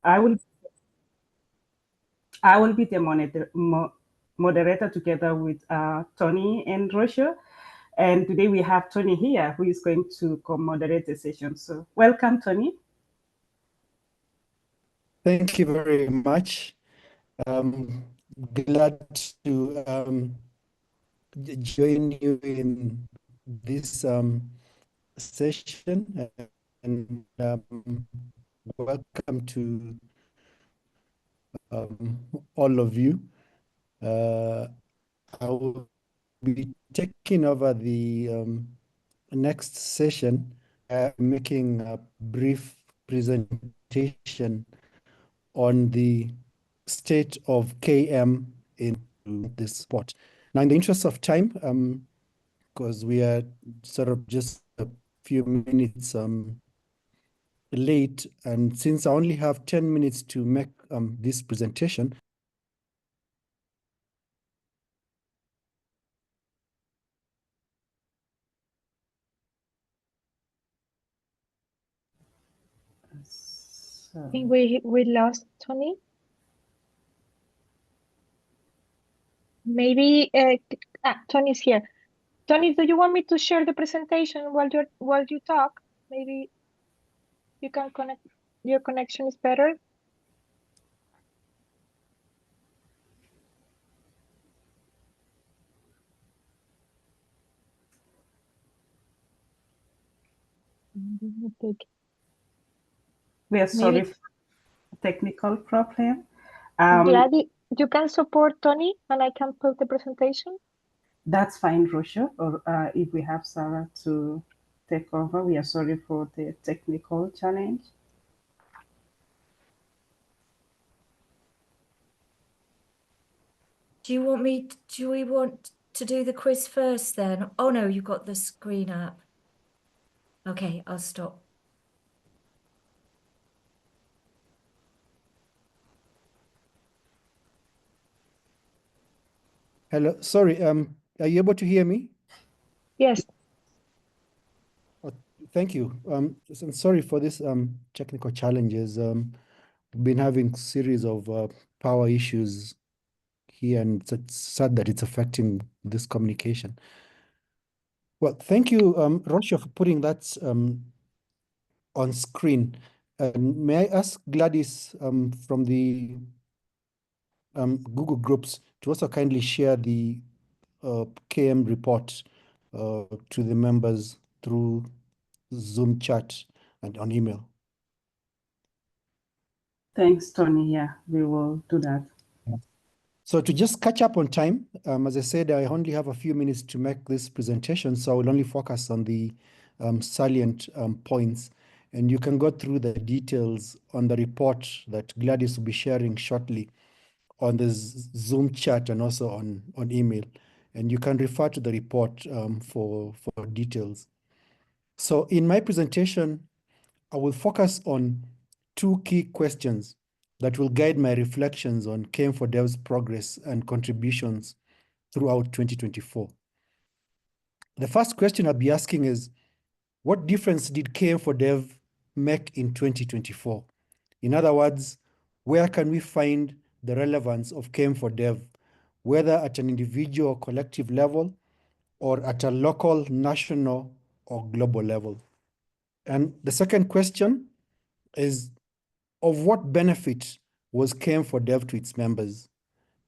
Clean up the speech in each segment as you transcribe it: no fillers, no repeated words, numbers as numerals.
I will I will be the moderator together with Tony and Rocio. And today we have Tony here who is going to co-moderate the session. So welcome, Tony. Thank you very much. Glad to join you in this session, and welcome to all of you. I will be taking over the next session, making a brief presentation on the state of KM in this spot. Now, in the interest of time, because we are sort of just a few minutes late, and since I only have 10 minutes to make this presentation, I think we lost Tony. Maybe Tony's here. Tony, do you want me to share the presentation while you talk? Maybe you can connect. Your connection is better. We are sorry for technical problem. Gladys, you can support Tony and I can put the presentation? That's fine, Rocio. Or if we have Sarah to take over, we are sorry for the technical challenge. Do we want to do the quiz first then? Oh no, you've got the screen up. Okay, I'll stop. hello, sorry, are you able to hear me? Yes. Thank you. I'm sorry for this technical challenges. We've been having series of power issues here, and it's sad that it's affecting this communication. Well, thank you, Rocio, for putting that on screen. May I ask Gladys from the Google Groups to also kindly share the KM report to the members through Zoom chat and on email. Thanks, Tony. Yeah, we will do that. So to just catch up on time, as I said, I only have a few minutes to make this presentation, so I will only focus on the salient points. And you can go through the details on the report that Gladys will be sharing shortly on the Zoom chat and also on email. And you can refer to the report for details. So in my presentation, I will focus on two key questions that will guide my reflections on KM4Dev's progress and contributions throughout 2024. The first question I'll be asking is, what difference did KM4Dev make in 2024? In other words, where can we find the relevance of KM4Dev, whether at an individual or collective level, or at a local, national, or global level? And the second question is, of what benefit was KM4Dev to its members?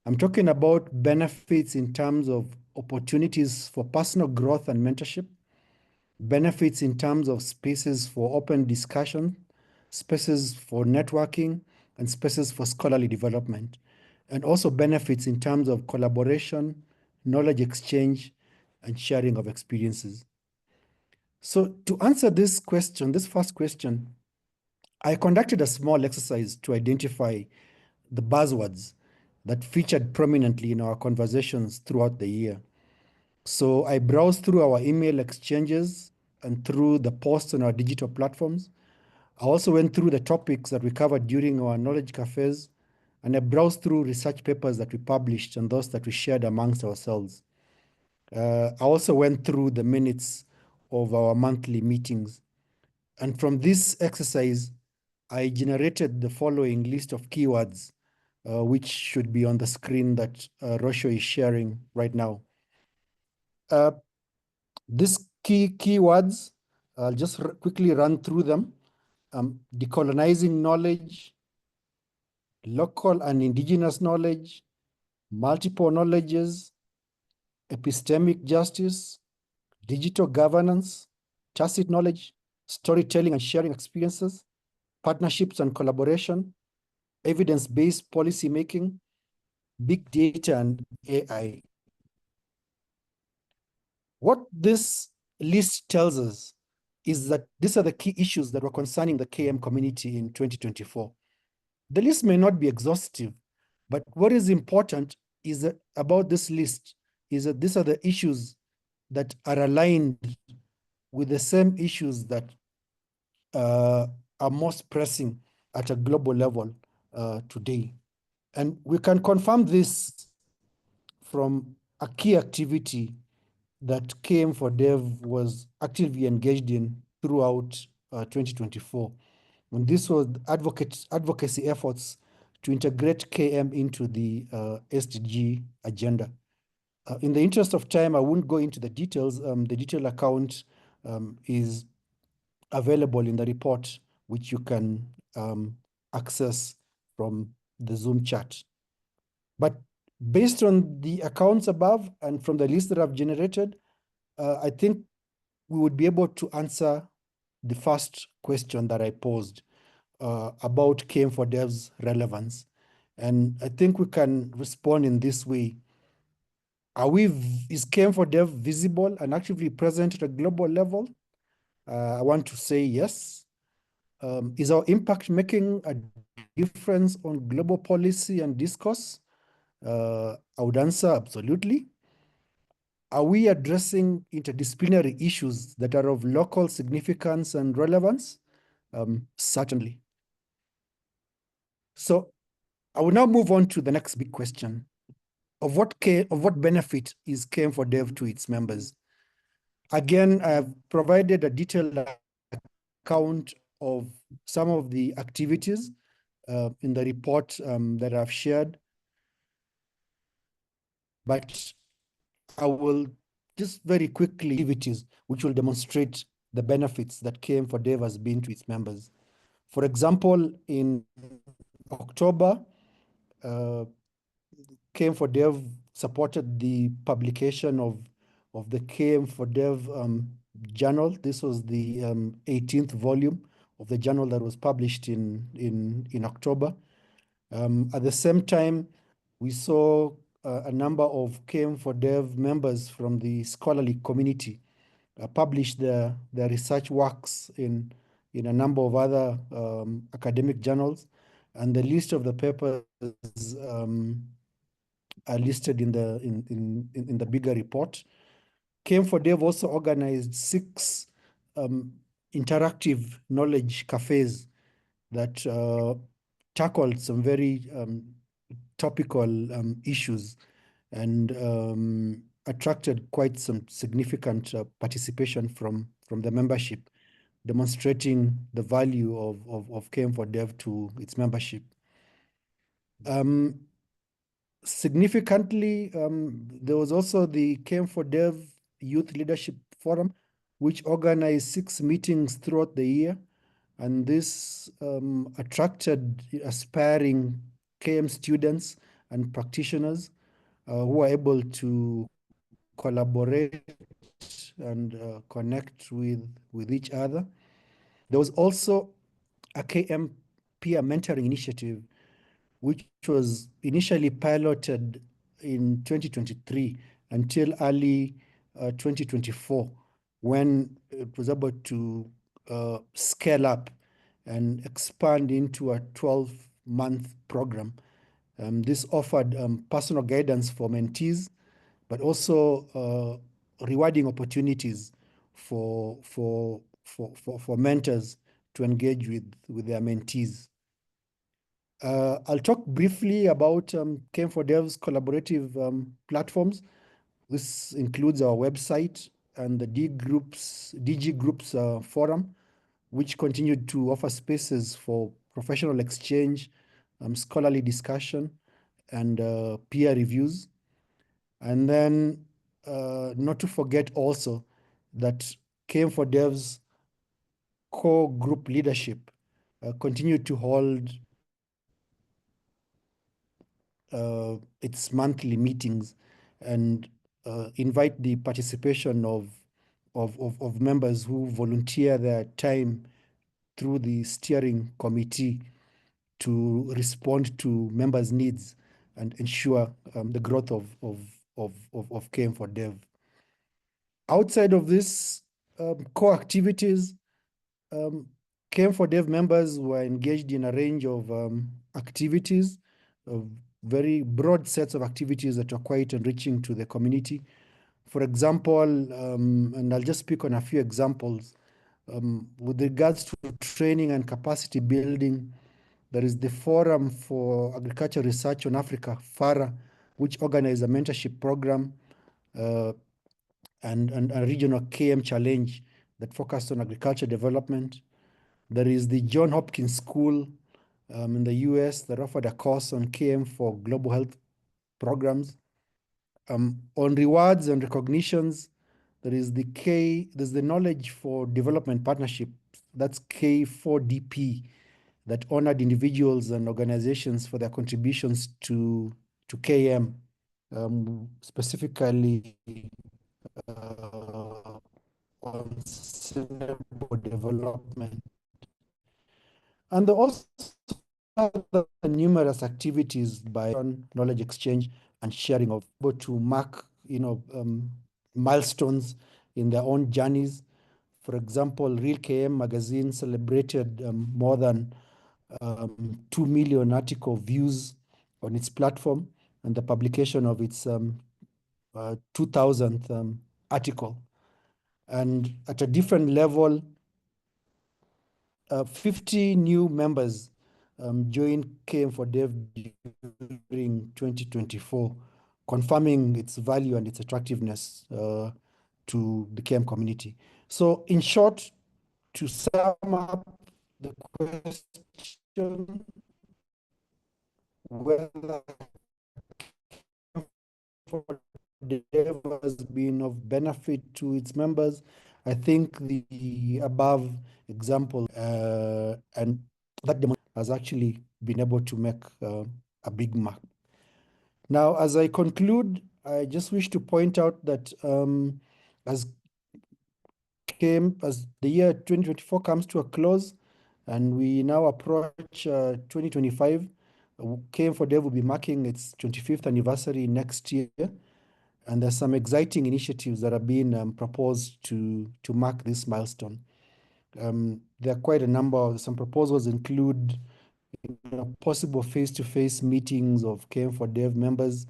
I'm talking about benefits in terms of opportunities for personal growth and mentorship, benefits in terms of spaces for open discussion, spaces for networking, and spaces for scholarly development, and also benefits in terms of collaboration, knowledge exchange, and sharing of experiences. So to answer this question, this first question, I conducted a small exercise to identify the buzzwords that featured prominently in our conversations throughout the year. So I browsed through our email exchanges and through the posts on our digital platforms. I also went through the topics that we covered during our knowledge cafes, and I browsed through research papers that we published and those that we shared amongst ourselves. I also went through the minutes of our monthly meetings. And from this exercise, I generated the following list of keywords, which should be on the screen that Rosho is sharing right now. These keywords, I'll just quickly run through them. Decolonizing knowledge, local and indigenous knowledge, multiple knowledges, epistemic justice, digital governance, tacit knowledge, storytelling and sharing experiences, partnerships and collaboration, evidence-based policy making, big data and AI. What this list tells us is that these are the key issues that were concerning the KM community in 2024. The list may not be exhaustive, but what is important is that about this list is that these are the issues that are aligned with the same issues that are most pressing at a global level today. And we can confirm this from a key activity that KM4Dev was actively engaged in throughout 2024. And this was advocacy efforts to integrate KM into the SDG agenda. In the interest of time, I won't go into the details. The detailed account is available in the report, which you can access from the Zoom chat. But based on the accounts above and from the list that I've generated, I think we would be able to answer the first question that I posed about KM4Dev's relevance. And I think we can respond in this way. Is KM4Dev visible and actively present at a global level? I want to say yes. Is our impact making a difference on global policy and discourse? I would answer absolutely. Are we addressing interdisciplinary issues that are of local significance and relevance? Certainly. So I will now move on to the next big question. Of what benefit is KM4Dev to its members? Again, I have provided a detailed account of some of the activities in the report that I've shared. But I will just very quickly activities which will demonstrate the benefits that KM4Dev has been to its members. For example, in October, KM4Dev supported the publication of the KM4Dev journal. This was the 18th volume of the journal that was published in October. At the same time, we saw a number of KM4Dev members from the scholarly community publish their research works in a number of other academic journals, and the list of the papers are listed in the bigger report. KM4Dev also organized 6 interactive knowledge cafes that tackled some very topical issues and attracted quite some significant participation from the membership, demonstrating the value of KM4Dev to its membership. Significantly, there was also the KM4Dev Youth Leadership Forum, which organized 6 meetings throughout the year. And this attracted aspiring KM students and practitioners who were able to collaborate and connect with each other. There was also a KM peer mentoring initiative, which was initially piloted in 2023 until early 2024, when it was able to scale up and expand into a 12-month program. This offered personal guidance for mentees, but also rewarding opportunities for mentors to engage with their mentees. I'll talk briefly about KM4Dev's collaborative platforms. This includes our website and the DG Groups forum, which continued to offer spaces for professional exchange, scholarly discussion, and peer reviews. And then not to forget also that KM4Dev's core group leadership continue to hold its monthly meetings and invite the participation of members who volunteer their time through the steering committee to respond to members' needs and ensure the growth of KM4Dev. Outside of this core activities, KM4Dev members were engaged in a range of activities, very broad sets of activities that are quite enriching to the community. For example, and I'll just speak on a few examples, with regards to training and capacity building, there is the Forum for Agriculture Research on Africa, FARA, which organized a mentorship program and a regional KM challenge that focused on agriculture development. There is the John Hopkins School in the US that offered a course on KM for global health programs. On rewards and recognitions, there's the Knowledge for Development Partnership, that's K4DP, that honored individuals and organizations for their contributions to KM, specifically on sustainable development. And there also other numerous activities by knowledge exchange and sharing of able to mark, milestones in their own journeys. For example, Real KM magazine celebrated more than 2 million article views on its platform and the publication of its 2000th article. And at a different level, 50 new members joined KM4Dev during 2024, confirming its value and its attractiveness to the KM community. So in short, to sum up the question, whether KM4Dev has been of benefit to its members, I think the above example and that has actually been able to make a big mark. Now, as I conclude, I just wish to point out that as the year 2024 comes to a close and we now approach 2025, KM4Dev will be marking its 25th anniversary next year. And there's some exciting initiatives that are being proposed to mark this milestone. There are quite a number. Some proposals include possible face-to-face meetings of KM4Dev members,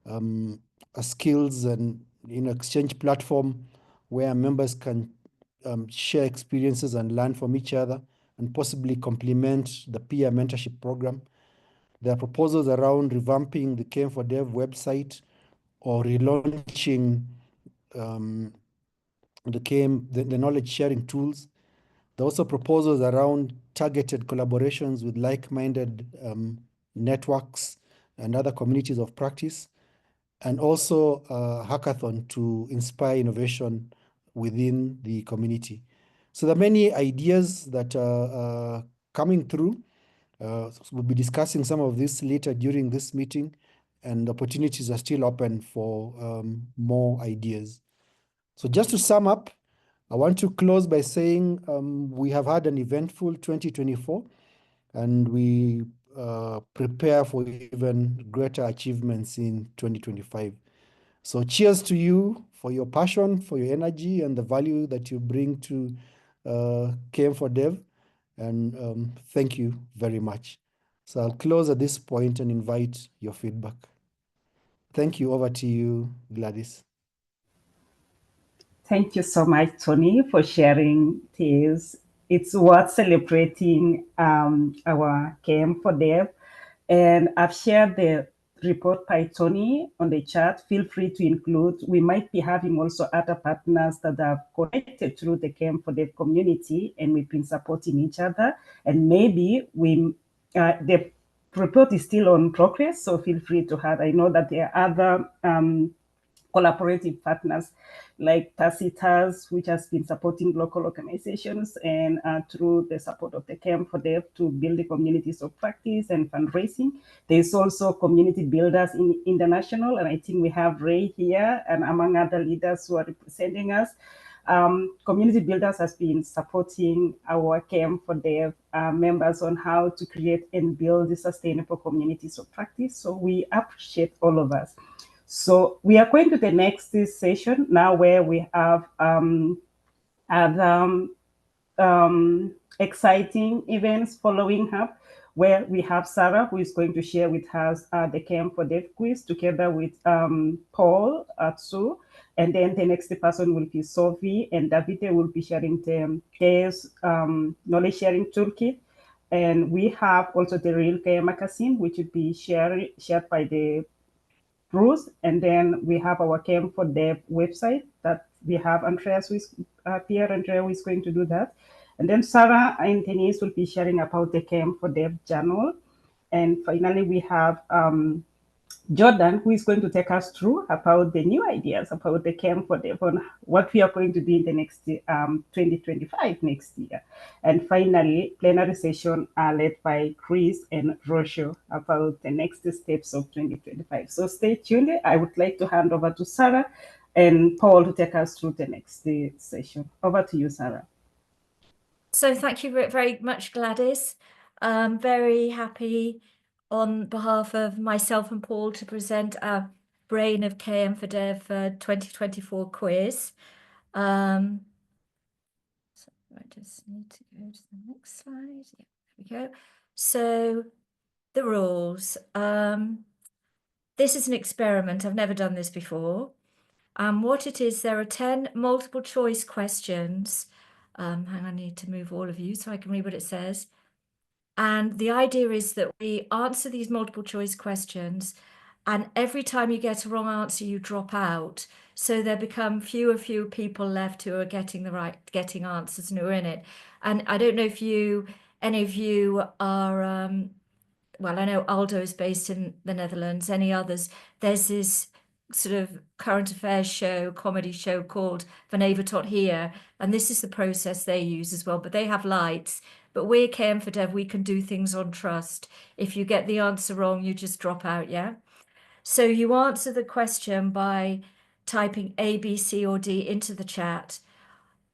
a skills and exchange platform where members can share experiences and learn from each other and possibly complement the peer mentorship program. There are proposals around revamping the KM4Dev website or relaunching the knowledge sharing tools. There are also proposals around targeted collaborations with like-minded networks and other communities of practice, and also a hackathon to inspire innovation within the community. So there are many ideas that are coming through. We'll be discussing some of this later during this meeting, and opportunities are still open for more ideas. So just to sum up, I want to close by saying we have had an eventful 2024 and we prepare for even greater achievements in 2025. So cheers to you for your passion, for your energy and the value that you bring to KM4Dev, and thank you very much. So I'll close at this point and invite your feedback. Thank you. Over to you, Gladys. Thank you so much, Tony, for sharing this. It's worth celebrating our KM4Dev. And I've shared the report by Tony on the chat. Feel free to include. We might be having also other partners that are connected through the Camp for Dev community, and we've been supporting each other. And maybe the report is still on progress, so feel free to have. I know that there are other collaborative partners like Tacitas, which has been supporting local organizations, and through the support of the Camp for Dev to build the communities of practice and fundraising. There's also Community Builders International, and I think we have Ray here, and among other leaders who are representing us. Community Builders has been supporting our Camp for Dev members on how to create and build the sustainable communities of practice. So we appreciate all of us. So we are going to the next session now, where we have exciting events following up, where we have Sarah, who is going to share with us the Camp for Dev quiz together with Paul Atsu. And then the next person will be Sophie, and Davide will be sharing their knowledge sharing toolkit. And we have also the Real Care magazine, which will be shared by the Bruce, and then we have our Camp for Dev website that we have Andreas, who is Pierre Andrea, who is going to do that. And then Sarah and Denise will be sharing about the Camp for Dev journal. And finally, we have Jordan, who is going to take us through about the new ideas about the Camp for Dev, on what we are going to do in the next 2025 next year. And finally, plenary session led by Chris and Rocio about the next steps of 2025. So stay tuned. I would like to hand over to Sarah and Paul to take us through the next session. Over to you, Sarah. So thank you very much, Gladys. Very happy on behalf of myself and Paul to present our Brain of KM for Dev 2024 quiz. So I just need to go to the next slide. Yeah, there we go. So the rules. This is an experiment. I've never done this before. What it is, there are 10 multiple choice questions. Hang on, I need to move all of you so I can read what it says. And the idea is that we answer these multiple choice questions, and every time you get a wrong answer, you drop out. So there become fewer people left who are getting answers and who are in it. And I don't know if any of you are, well, I know Aldo is based in the Netherlands, any others. There's this sort of current affairs show, comedy show called Vanavond Tot Hier, and this is the process they use as well, but they have lights. But we're KM for Dev, we can do things on trust. If you get the answer wrong, you just drop out, yeah? So you answer the question by typing A, B, C, or D into the chat.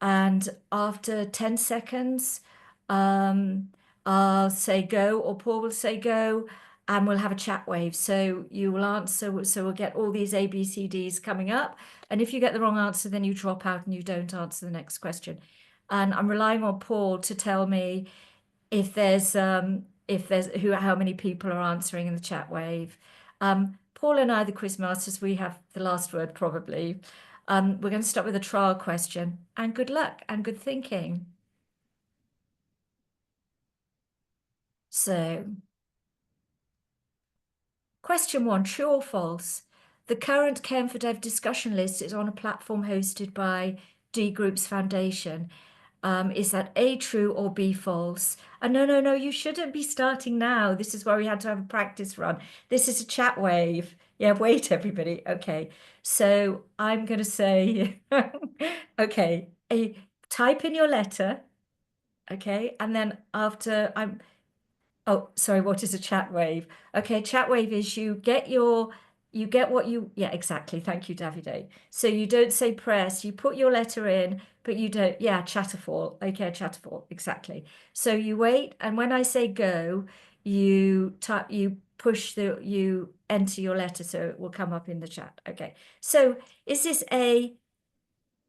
And after 10 seconds, I'll say go, or Paul will say go, and we'll have a chat wave. So you will answer, so we'll get all these A, B, C, Ds coming up. And if you get the wrong answer, then you drop out and you don't answer the next question. And I'm relying on Paul to tell me if there's how many people are answering in the chat wave. Paul and I, the quiz masters, we have the last word probably. We're going to start with a trial question, and good luck and good thinking. So, question 1, true or false? The current KM for Dev discussion list is on a platform hosted by D Groups Foundation. Is that A, true, or B, false? And no, you shouldn't be starting now. This is why we had to have a practice run. This is a chat wave. Yeah, wait, everybody. Okay, so I'm going to say, okay, type in your letter, okay, and then after oh, sorry, what is a chat wave? Okay, chat wave is you get what you, yeah, exactly. Thank you, Davide. So you don't say press, you put your letter in, but you don't, yeah, Chatterfall. Okay, Chatterfall, exactly. So you wait, and when I say go, you enter your letter, so it will come up in the chat. Okay, so is this A,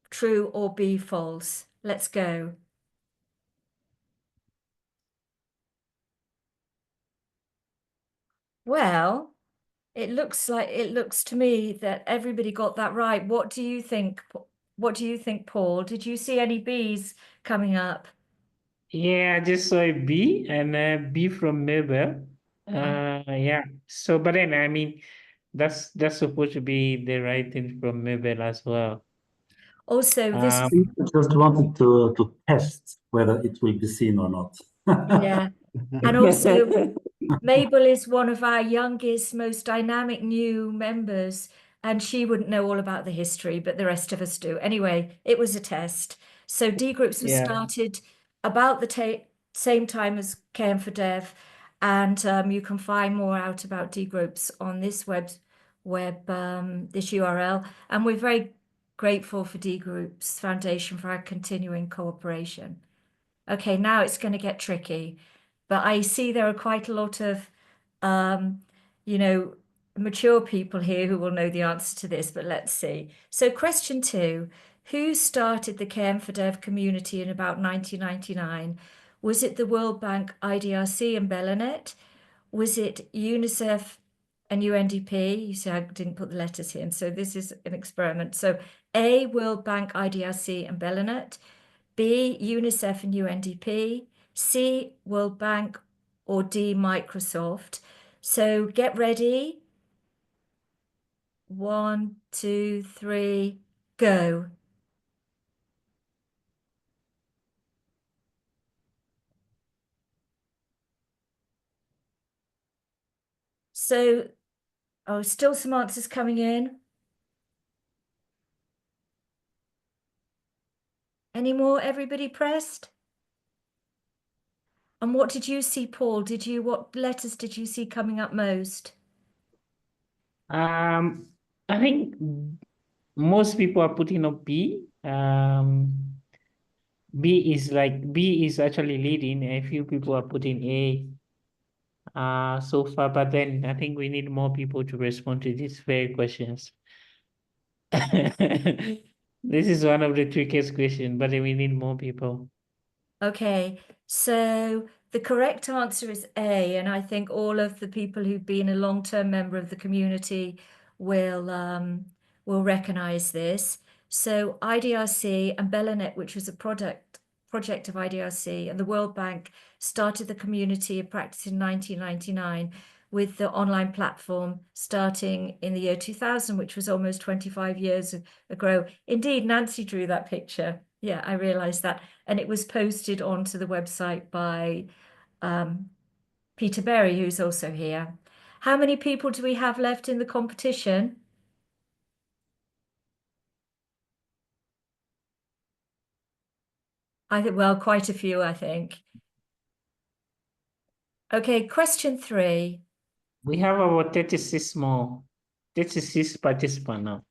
true, or B, false? Let's go. Well, it looks to me that everybody got that right. What do you think? What do you think, Paul? Did you see any B's coming up? Yeah, I just saw a B, and B from Mabel. Yeah. So, but then I mean, that's supposed to be the right thing from Mabel as well. Also, this Um, I just wanted to test whether it will be seen or not. yeah, and also Mabel is one of our youngest, most dynamic new members, and she wouldn't know all about the history, but the rest of us do. Anyway, it was a test. So D groups were Yeah. started about the same time as KM4Dev, and you can find more out about D groups on this this URL. And we're very grateful for D Groups Foundation for our continuing cooperation. Okay, now it's going to get tricky, but I see there are quite a lot of, you know, mature people here who will know the answer to this, but let's see. So question 2, who started the KM4Dev community in about 1999? Was it the World Bank, IDRC and Belanet? Was it UNICEF and UNDP? You see, I didn't put the letters here, so this is an experiment. So A, World Bank, IDRC and Belanet. B, UNICEF and UNDP, C, World Bank, or D, Microsoft. So get ready. 1, 2, 3, go. So, oh, still some answers coming in. Any more? Everybody pressed? And what did you see, Paul? What letters did you see coming up most? I think most people are putting up B. B is actually leading. A few people are putting A so far, but then I think we need more people to respond to these very questions. This is one of the trickiest questions, but we need more people. Okay, so the correct answer is A, and I think all of the people who've been a long-term member of the community will recognize this. So IDRC and Belanet, which was a project of IDRC, and the World Bank started the community of practice in 1999 with the online platform starting in the year 2000, which was almost 25 years ago. Indeed, Nancy drew that picture. Yeah, I realized that. And it was posted onto the website by Peter Berry, who's also here. How many people do we have left in the competition? I think, well, quite a few, I think. Okay, question 3. We have about 36 participants now.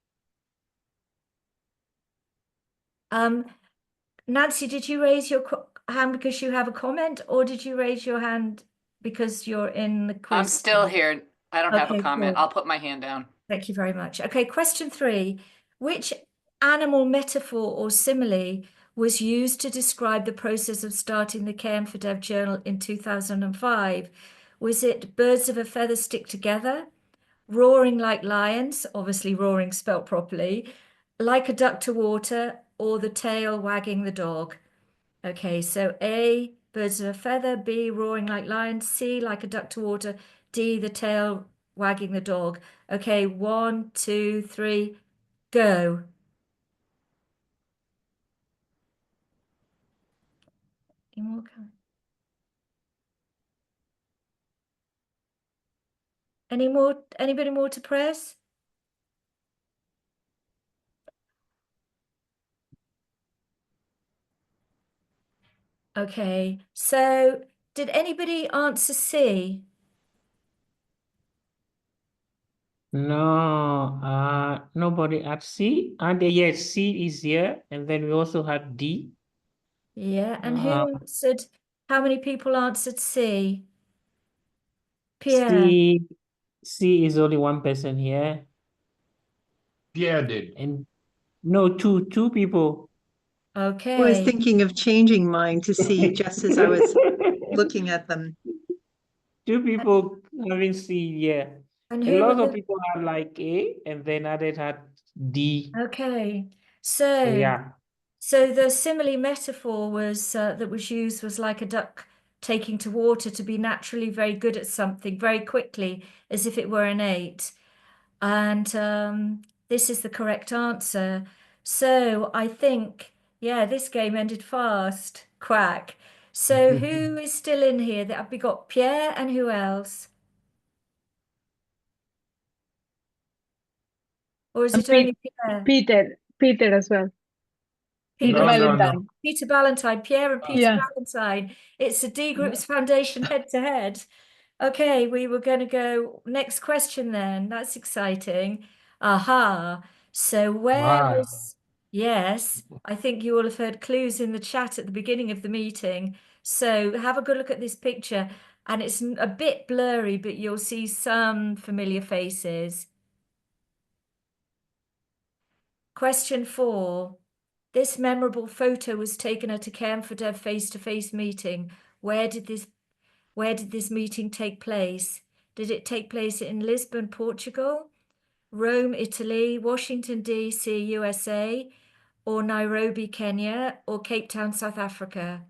Nancy, did you raise your hand because you have a comment, or did you raise your hand because you're in the quiz? I'm still here. I don't have a Okay, comment. cool. I'll put my hand down. Thank you very much. Okay, question 3. Which animal metaphor or simile was used to describe the process of starting the KM4Dev journal in 2005? Was it birds of a feather stick together, roaring like lions, obviously roaring spelt properly, like a duck to water, or the tail wagging the dog? Okay, so A, birds of a feather, B, roaring like lions, C, like a duck to water, D, the tail wagging the dog. Okay, 1, 2, 3, go. Any more? Anybody more to press? Okay, so did anybody answer C? No, nobody at C. And yes, C is here, and then we also had D. Yeah, and who answered? How many people answered C? Pierre. C is only one person here. Pierre did. And no, two people. Okay. I was thinking of changing mine to C just as I was looking at them. 2 people having C, yeah. And A who lot were of the- people had like A, and then others had D. Okay, So yeah. so the simile metaphor was that was used was like a duck taking to water to be naturally very good at something very quickly, as if it were innate. And this is the correct answer. So I think, yeah, this game ended fast. Quack. So who is still in here? That we got Pierre and who else? Or is it only Pierre? Peter as well. Peter No, no, no. Valentine. Peter Ballantyne, Pierre and Peter Yeah. Ballantyne. It's the D Groups Foundation head to head. Okay, we were going to go next question then. That's exciting. Aha. So where Ah. was, yes, I think you all have heard clues in the chat at the beginning of the meeting. So have a good look at this picture. And it's a bit blurry, but you'll see some familiar faces. Question 4. This memorable photo was taken at a CARE4Dev face-to-face meeting. Where did this meeting take place? Did it take place in Lisbon, Portugal, Rome, Italy, Washington, D.C., USA, or Nairobi, Kenya, or Cape Town, South Africa?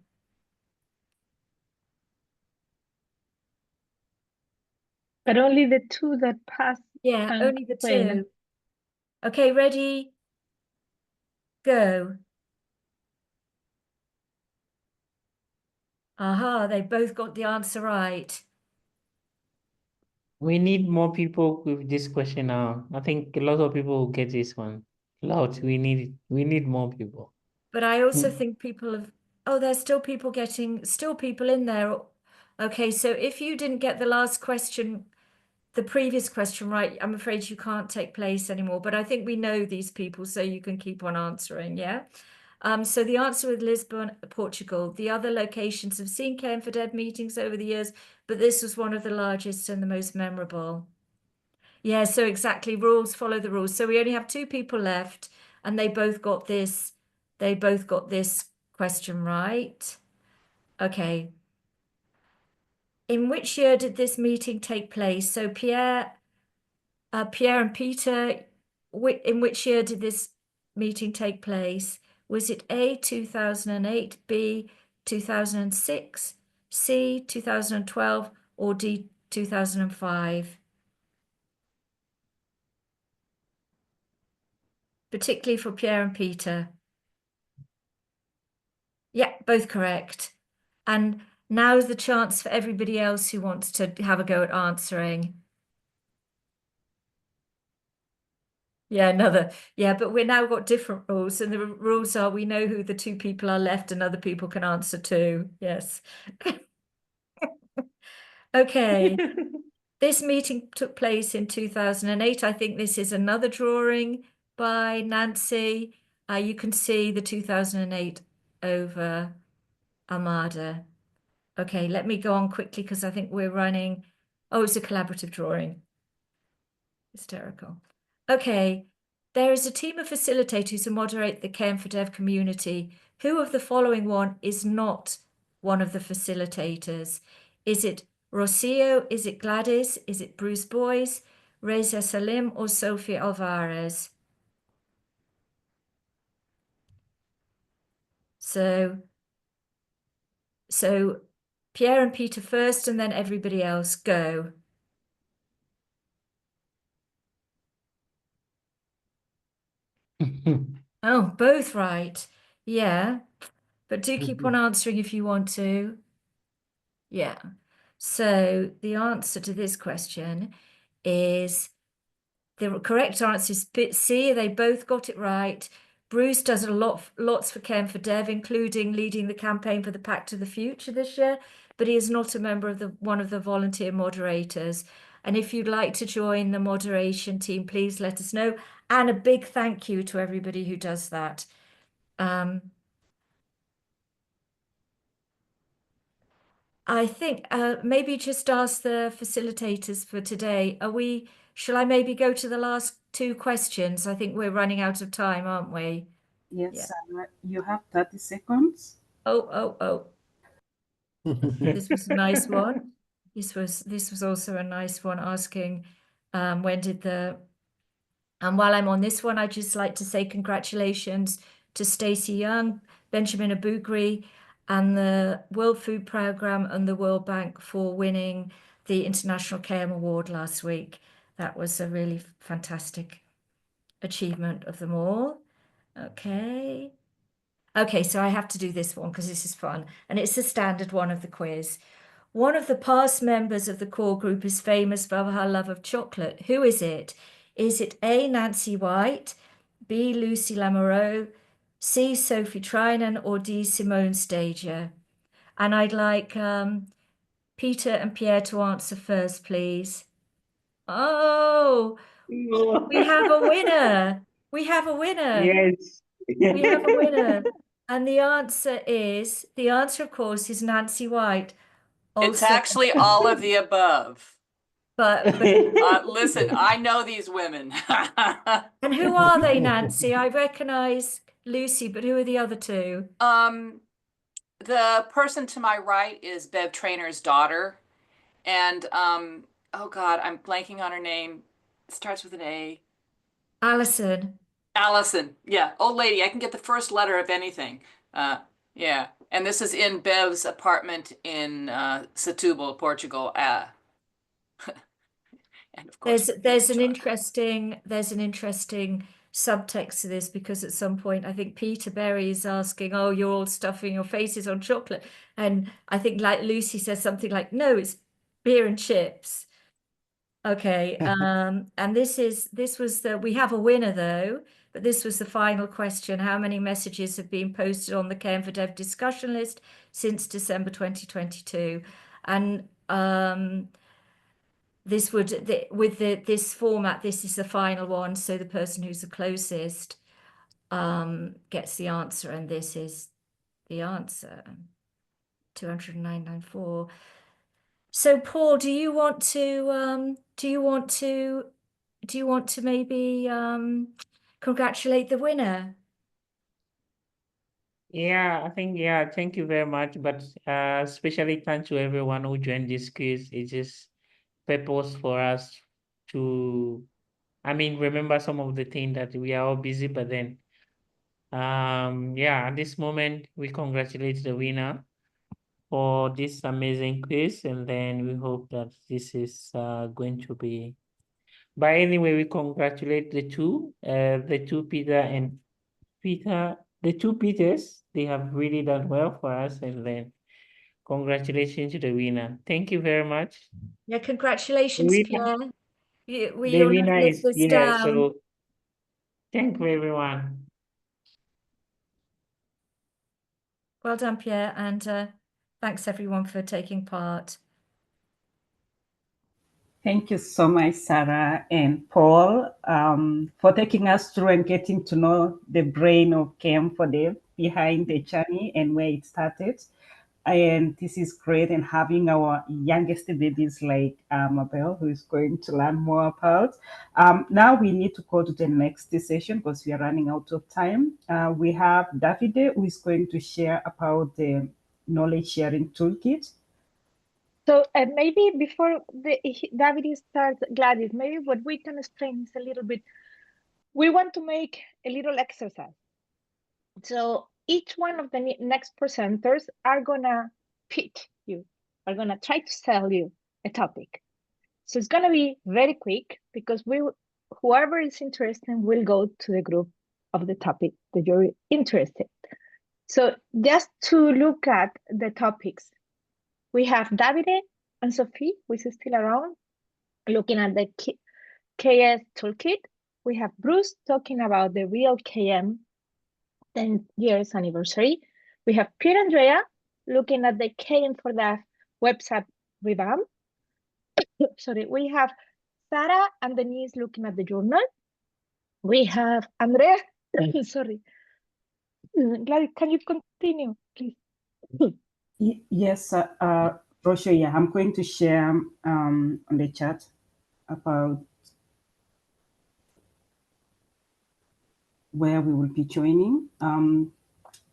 But only the two that passed. Yeah, can only the explain. two. Okay, ready? Go. Aha, they both got the answer right. We need more people with this question now. I think a lot of people will get this one. Loud. We need more people. But I also think people have, oh, there's still people in there. Okay, so if you didn't get the last question, the previous question right, I'm afraid you can't take place anymore. But I think we know these people, so you can keep on answering, yeah? So the answer with Lisbon, Portugal. The other locations have seen CARE4Dev meetings over the years, but this was one of the largest and the most memorable. Yeah, so exactly, rules follow the rules. So we only have 2 people left, and they both got this question right. Okay. In which year did this meeting take place? So Pierre and Peter, in which year did this meeting take place? Was it A, 2008, B, 2006, C, 2012, or D, 2005? Particularly for Pierre and Peter. Yeah, both correct. And now's the chance for everybody else who wants to have a go at answering. Yeah, but we're now got different rules, and the rules are we know who the 2 people are left and other people can answer too. Yes. Okay. This meeting took place in 2008. I think this is another drawing by Nancy. You can see the 2008 over Armada. Okay, let me go on quickly because I think we're running. Oh, it's a collaborative drawing. Hysterical. Okay, there is a team of facilitators who moderate the CARE4Dev community. Who of the following one is not one of the facilitators? Is it Rocio? Is it Gladys? Is it Bruce Boyce, Reza Salim, or Sophie Alvarez? So Pierre and Peter first, and then everybody else. Go. Oh, both right. Yeah. But do keep on answering if you want to. Yeah. So the answer to this question is the correct answer is bit C. They both got it right. Bruce does lots for CARE4Dev, including leading the campaign for the Pact of the Future this year, but he is not a member of one of the volunteer moderators. And if you'd like to join the moderation team, please let us know. And a big thank you to everybody who does that. I think maybe just ask the facilitators for today. Shall I maybe go to the last 2 questions? I think we're running out of time, aren't we? Yes, Sarah, you have 30 seconds. Oh. This was a nice one. This was also a nice one asking when did the... And while I'm on this one, I'd just like to say congratulations to Stacey Young, Benjamin Abugri, and the World Food Programme and the World Bank for winning the International KM Award last week. That was a really fantastic achievement of them all. Okay. Okay, so I have to do this one because this is fun, and it's the standard one of the quiz. One of the past members of the core group is famous for her love of chocolate. Who is it? Is it A, Nancy White, B, Lucy Lamoureux, C, Sophie Trinan, or D, Simone Stager? And I'd like Peter and Pierre to answer first, please. Oh, we have a winner. We have a winner. Yes. We have a winner. And the answer, of course, is Nancy White. It's Also, actually all of the above. but Listen, I know these women. and who are they, Nancy? I recognize Lucy, but who are the other two? The person to my right is Bev Trainor's daughter. And oh God, I'm blanking on her name. It starts with an A. Alison. Allison. Yeah, old lady. I can get the first letter of anything. Yeah. And this is in Bev's apartment in Setúbal, Portugal. And of course, There's an interesting subtext to this, because at some point I think Peter Berry is asking, "Oh, you're all stuffing your faces on chocolate," and I think like Lucy says something like, "No, it's beer and chips." Okay, and we have a winner though, but this was the final question. How many messages have been posted on the KM4Dev discussion list since December 2022? And this format, this is the final one, so the person who's the closest gets the answer, and this is the answer, 209.94. So Paul, do you want to maybe congratulate the winner? Yeah, I think, yeah, thank you very much. But especially thanks to everyone who joined this quiz. It's just purpose for us to, remember some of the things that we are all busy, but then, at this moment, we congratulate the winner for this amazing quiz, and then we hope that this is going to be. But anyway, we congratulate the two Peters. They have really done well for us, and then congratulations to the winner. Thank you very much. Yeah, congratulations, Pierre. The winner is Pierre, so thank you, everyone. Well done, Pierre, and thanks everyone for taking part. Thank you so much, Sarah and Paul, for taking us through and getting to know the brain of KM4Dev behind the journey and where it started. And this is great, and having our youngest babies like Mabel, who is going to learn more about. Now we need to go to the next session because we are running out of time. We have Davide, who is going to share about the knowledge sharing toolkit. So maybe before David starts, Gladys, maybe what we can explain is a little bit, we want to make a little exercise. So each one of the next presenters are gonna pitch you, are gonna try to sell you a topic. So it's gonna be very quick, because whoever is interested will go to the group of the topic that you're interested. So just to look at the topics, we have Davide and Sophie, which is still around, looking at the KS toolkit. We have Bruce talking about the real KM 10 years anniversary. We have Pierre Andrea looking at the KM4Dev website revamp. Sorry, we have Sarah and Denise looking at the journal. We have Andrea, sorry. Gladys, can you continue, please? Yes, Rosho, yeah, I'm going to share on the chat about where we will be joining.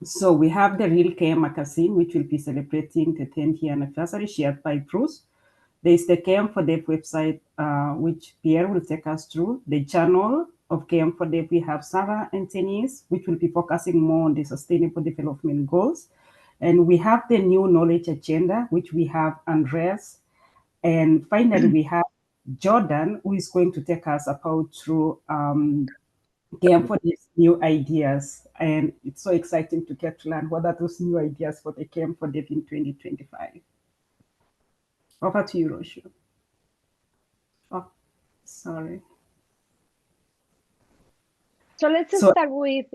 So we have the Real KM magazine, which will be celebrating the 10th year anniversary, shared by Bruce. There's the KM4Dev website, which Pierre will take us through. The journal of KM4Dev, we have Sarah and Denise, which will be focusing more on the sustainable development goals. And we have the new knowledge agenda, which we have Andres. And finally, we have Jordan, who is going to take us about through KM for these new ideas. And it's so exciting to get to learn what are those new ideas for the KM for Dev in 2025. Over to you, Roshu. Oh, sorry. So let's start with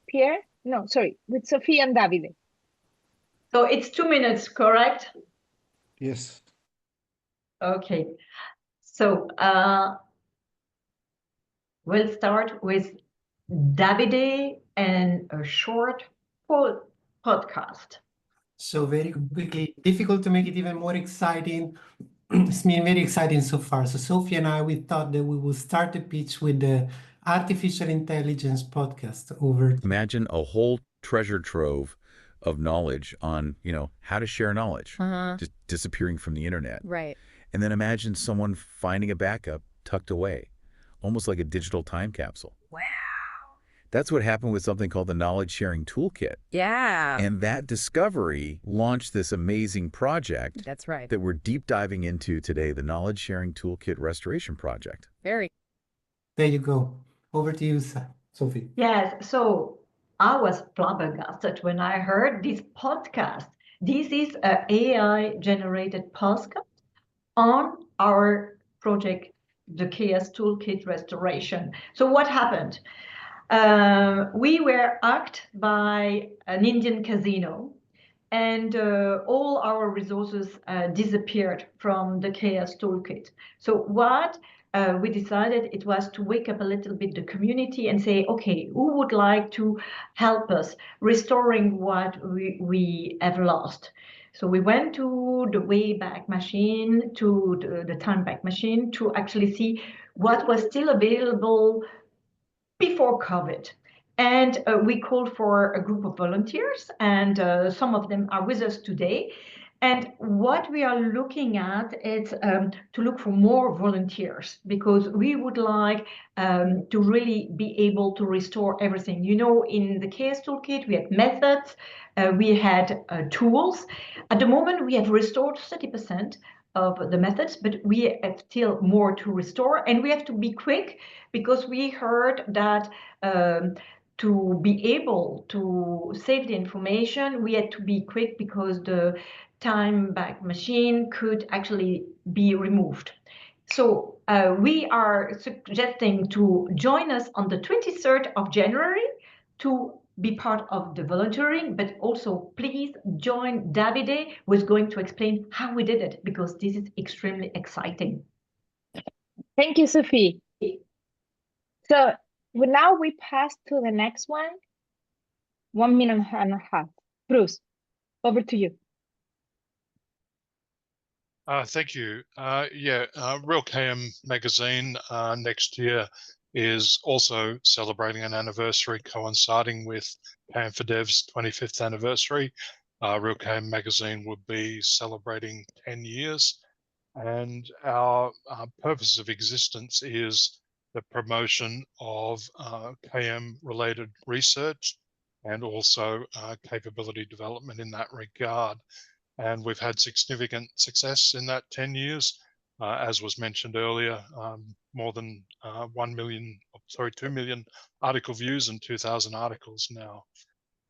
Pierre. No, sorry, with Sophie and Davide. So it's 2 minutes, correct? Yes. Okay. So we'll start with Davide and a short podcast. So very quickly, difficult to make it even more exciting. It's been very exciting so far. So Sophie and I, we thought that we will start the pitch with the Artificial Intelligence podcast over. Imagine a whole treasure trove of knowledge on, how to share knowledge, just disappearing from the internet. Right. And then imagine someone finding a backup tucked away, almost like a digital time capsule. Wow. That's what happened with something called the Knowledge Sharing Toolkit. Yeah. And that discovery launched this amazing project. That's right. That we're deep diving into today, the Knowledge Sharing Toolkit Restoration Project. Very. There you go. Over to you, Sophie. Yes. So I was flabbergasted when I heard this podcast. This is an AI-generated podcast on our project, the KS Toolkit Restoration. So what happened? We were hacked by an Indian casino, and all our resources disappeared from the KS Toolkit. So what we decided it was to wake up a little bit the community and say, okay, who would like to help us restoring what we have lost? So we went to the Wayback Machine, to the Time Back Machine, to actually see what was still available before COVID. And we called for a group of volunteers, and some of them are with us today. And what we are looking at is to look for more volunteers, because we would like to really be able to restore everything. In the KS Toolkit, we had methods, we had tools. At the moment, we have restored 30% of the methods, but we have still more to restore, and we have to be quick, because we heard that to be able to save the information, we had to be quick, because the Time Back Machine could actually be removed. So we are suggesting to join us on the 23rd of January to be part of the volunteering, but also please join Davide, who is going to explain how we did it, because this is extremely exciting. Thank you, Sophie. So now we pass to the next one. 1 minute and a half. Bruce, over to you. Thank you. Real KM magazine next year is also celebrating an anniversary coinciding with KM for Dev's 25th anniversary. Real KM magazine would be celebrating 10 years. And our purpose of existence is the promotion of KM related research and also capability development in that regard. And we've had significant success in that 10 years. As was mentioned earlier, more than 2 million article views and 2,000 articles now.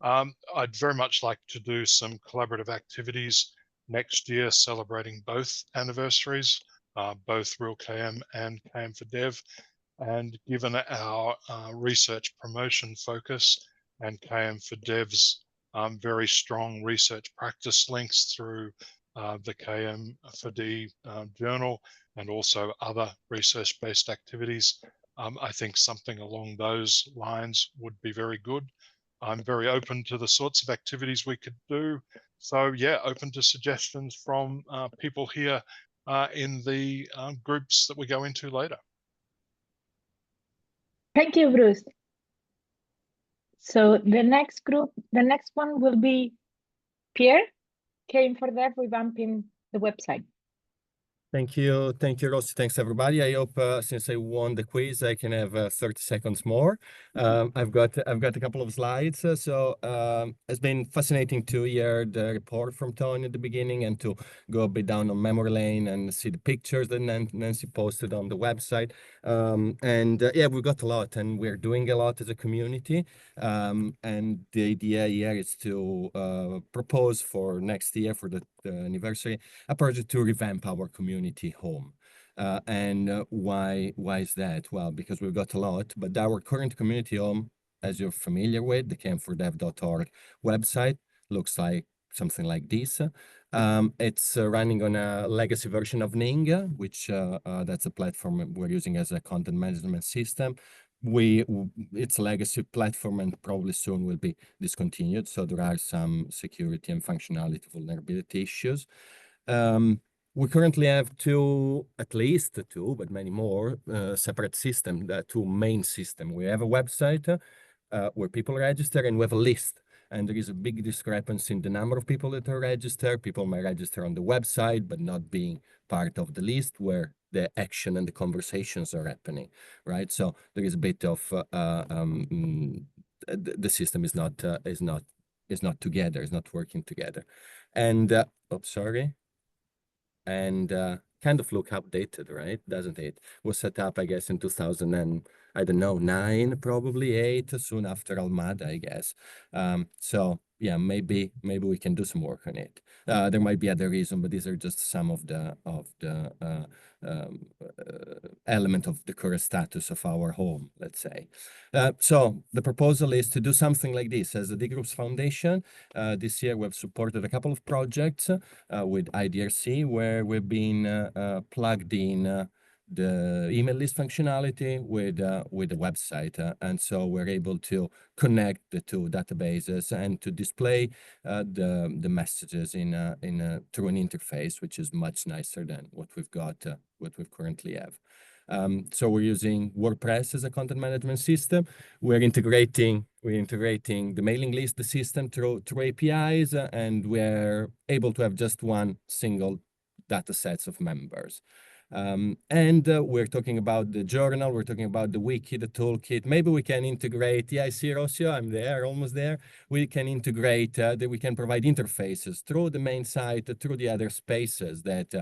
I'd very much like to do some collaborative activities next year celebrating both anniversaries, both Real KM and KM for Dev. And given our research promotion focus and KM for Dev's very strong research practice links through the KM for D journal and also other research-based activities, I think something along those lines would be very good. I'm very open to the sorts of activities we could do. So yeah, open to suggestions from people here in the groups that we go into later. Thank you, Bruce. So the next one will be Pierre, KM for Dev revamping the website. Thank you, Rossi. Thanks, everybody. I hope since I won the quiz, I can have 30 seconds more. I've got a couple of slides. It's been fascinating to hear the report from Tony at the beginning and to go a bit down on memory lane and see the pictures that Nancy posted on the website. Yeah, we've got a lot, and we're doing a lot as a community. And the idea here is to propose for next year, for the anniversary, a project to revamp our community home. Why is that? Well, because we've got a lot, but our current community home, as you're familiar with, the camp4dev.org website, looks like something like this. It's running on a legacy version of Ning, which that's a platform we're using as a content management system. It's a legacy platform and probably soon will be discontinued. So there are some security and functionality vulnerability issues. We currently have at least two, but many more separate systems, two main systems. We have a website where people register, and we have a list. And there is a big discrepancy in the number of people that are registered. People may register on the website, but not being part of the list where the action and the conversations are happening, right? So there is a bit of the system is not together, is not working together. And sorry. And kind of look outdated, right? Doesn't it? Was set up, I guess, in 2009, probably 8, soon after Almada, I guess. So yeah, maybe we can do some work on it. There might be other reasons, but these are just some of the element of the current status of our home, let's say. So the proposal is to do something like this. As the D-Groups Foundation, this year we've supported a couple of projects with IDRC, where we've been plugged in the email list functionality with the website, and so we're able to connect the two databases and to display the messages through an interface, which is much nicer than what we've currently have. So we're using WordPress as a content management system. We're integrating the mailing list, the system through APIs, and we're able to have just one single data sets of members. We're talking about the journal, we're talking about the wiki, the toolkit. Maybe we can integrate, yeah, I see Rocio, I'm there, almost there. We can integrate, we can provide interfaces through the main site, through the other spaces that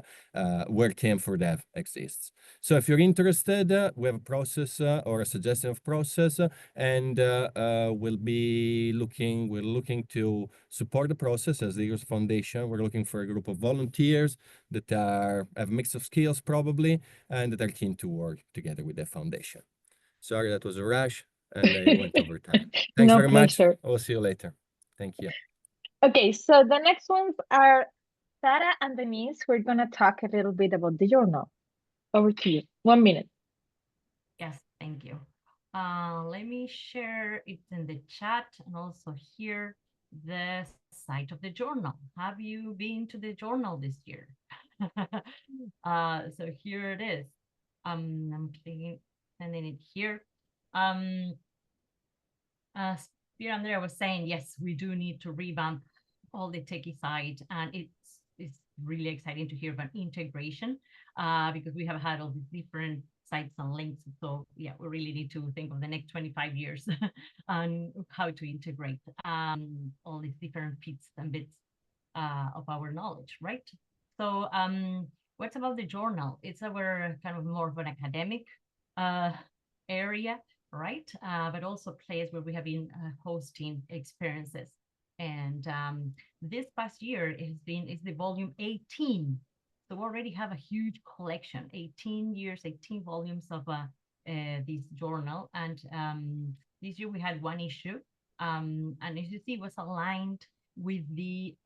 where Camp4Dev exists. So if you're interested, we have a process or a suggestion of process, and we're looking to support the process as the D-Groups Foundation. We're looking for a group of volunteers that have a mix of skills probably, and that are keen to work together with the foundation. Sorry, that was a rush, and I went over time. Thanks very much. I will see you later. Thank you. Okay, so the next ones are Sarah and Denise. We're going to talk a little bit about the journal. Over to you. 1 minute. Yes, thank you. Let me share it in the chat and also here the site of the journal. Have you been to the journal this year? So here it is. I'm sending it here. Pierre Andrea was saying, yes, we do need to revamp all the techie side, and it's really exciting to hear about integration because we have had all these different sites and links. So yeah, we really need to think of the next 25 years on how to integrate all these different bits and bits of our knowledge, right? So what's about the journal? It's our kind of more of an academic area, right? But also a place where we have been hosting experiences. And this past year is the volume 18. So we already have a huge collection, 18 years, 18 volumes of this journal. And this year we had one issue. And as you see, it was aligned with the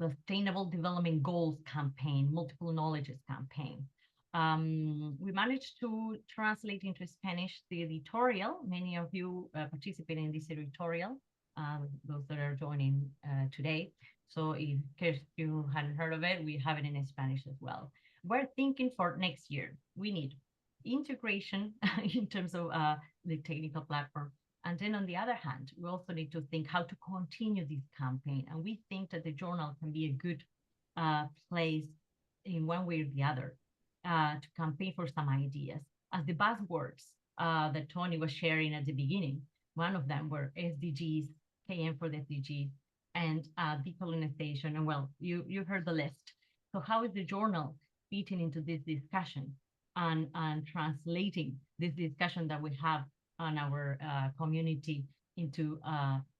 Sustainable Development Goals campaign, Multiple Knowledges campaign. We managed to translate into Spanish the editorial. Many of you participated in this editorial, those that are joining today. So in case you hadn't heard of it, we have it in Spanish as well. We're thinking for next year, we need integration in terms of the technical platform. And then on the other hand, we also need to think how to continue this campaign. And we think that the journal can be a good place in one way or the other to campaign for some ideas. As the buzzwords that Tony was sharing at the beginning, one of them were SDGs, KM for the SDGs, and decolonization. And well, you heard the list. So how is the journal fitting into this discussion and translating this discussion that we have on our community into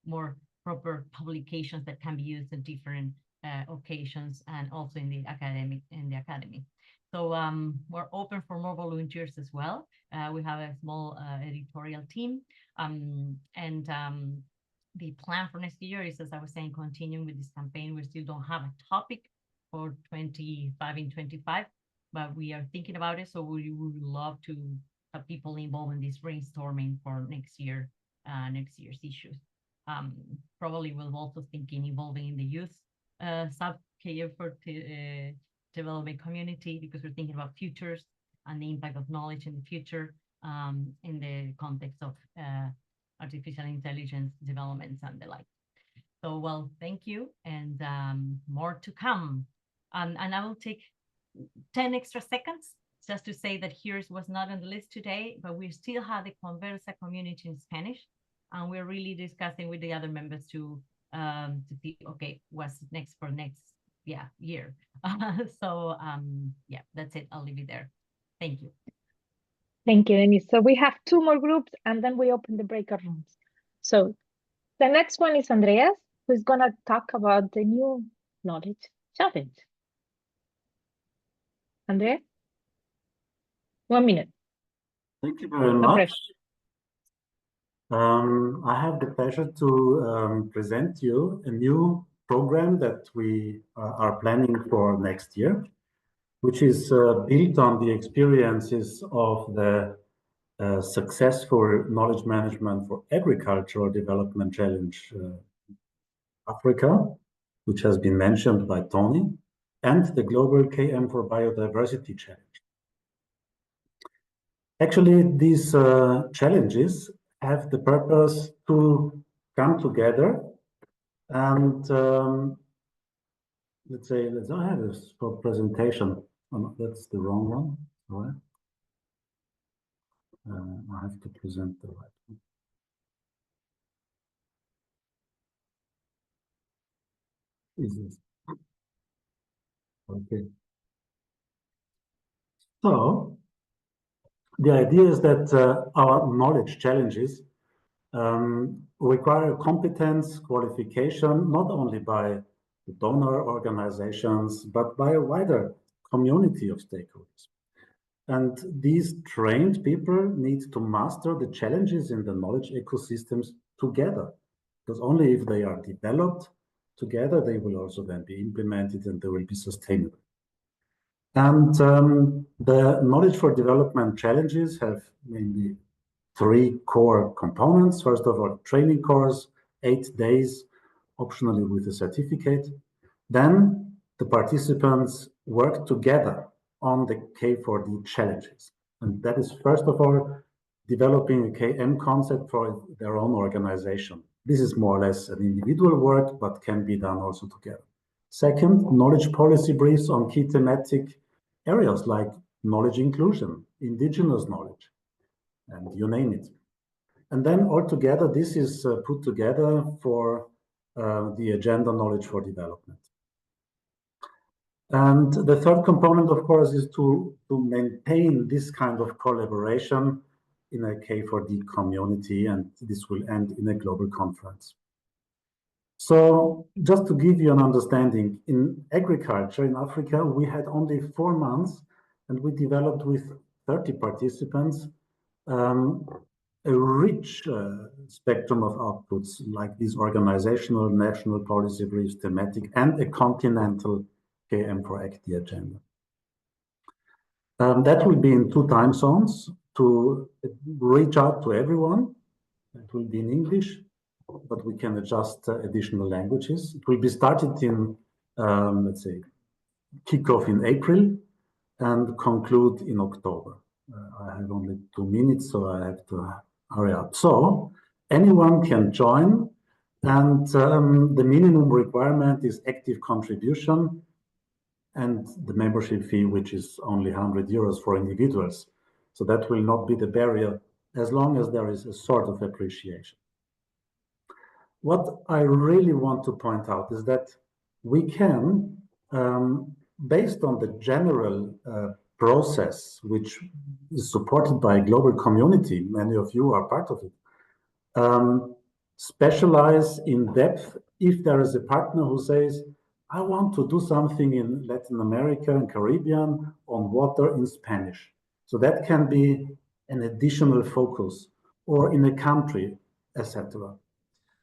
more proper publications that can be used in different occasions and also in the academy. So we're open for more volunteers as well. We have a small editorial team, and the plan for next year is, as I was saying, continuing with this campaign. We still don't have a topic for 25 in 25, but we are thinking about it. So we would love to have people involved in this brainstorming for next year's issues. Probably we'll also think in involving in the youth sub-KM for development community, because we're thinking about futures and the impact of knowledge in the future in the context of artificial intelligence developments and the like. So, well, thank you, and more to come. And I will take 10 extra seconds just to say that HERES was not on the list today, but we still have the Conversa community in Spanish, and we're really discussing with the other members to see, okay, what's next for next year. So yeah, that's it. I'll leave it there. Thank you. Thank you, Denise. So we have 2 more groups, and then we open the breakout rooms. So the next one is Andreas, who's going to talk about the new knowledge challenge. Andreas? 1 minute. Thank you very much. I have the pleasure to present you a new program that we are planning for next year, which is built on the experiences of the successful knowledge management for agricultural development challenge Africa, which has been mentioned by Tony, and the global KM for biodiversity challenge. Actually, these challenges have the purpose to come together and let's I have this for presentation. Oh, that's the wrong one. All right. I have to present the right one. Is this? Okay. So the idea is that our knowledge challenges require competence, qualification, not only by the donor organizations, but by a wider community of stakeholders. And these trained people need to master the challenges in the knowledge ecosystems together, because only if they are developed together, they will also then be implemented and they will be sustainable. And the knowledge for development challenges have mainly 3 core components. First of all, training course, 8 days, optionally with a certificate. Then the participants work together on the K4D challenges. And that is, first of all, developing a KM concept for their own organization. This is more or less an individual work, but can be done also together. Second, knowledge policy briefs on key thematic areas like knowledge inclusion, indigenous knowledge, and you name it. And then altogether, this is put together for the agenda knowledge for development. And the third component, of course, is to maintain this kind of collaboration in a K4D community, and this will end in a global conference. So just to give you an understanding, in agriculture in Africa, we had only 4 months, and we developed with 30 participants a rich spectrum of outputs, like these organizational, national policy briefs, thematic, and a continental KM for ACT agenda. That will be in 2 time zones to reach out to everyone. It will be in English, but we can adjust additional languages. It will be started in, let's say, kickoff in April and conclude in October. I have only 2 minutes, so I have to hurry up. So anyone can join, and the minimum requirement is active contribution and the membership fee, which is only 100 euros for individuals. So that will not be the barrier as long as there is a sort of appreciation. What I really want to point out is that we can, based on the general process, which is supported by a global community, many of you are part of it, specialize in depth if there is a partner who says, I want to do something in Latin America and Caribbean on water in Spanish. So that can be an additional focus, or in a country, etc.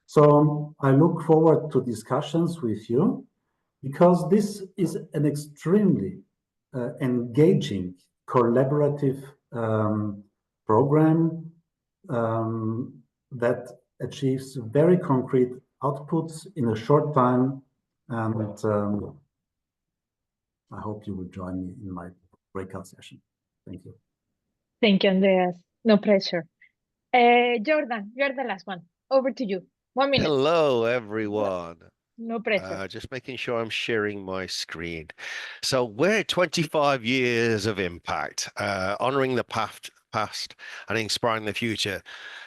So I look forward to discussions with you, because this is an extremely engaging, collaborative program that achieves very concrete outputs in a short time. And I hope you will join me in my breakout session. Thank you. Thank you, Andreas. No pressure. Jordan, you're the last one. Over to you. 1 minute. Hello, everyone. No pressure. Just making sure I'm sharing my screen. So we're 25 years of impact, honoring the past and inspiring the future.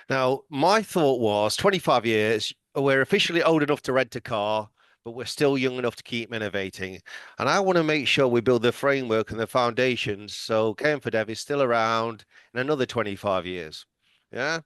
Now, my thought was 25 years, we're officially old enough to rent a car, but we're still young enough to keep innovating. And I want to make sure we build the framework and the foundations so KM4Dev is still around in another 25 years. Yeah.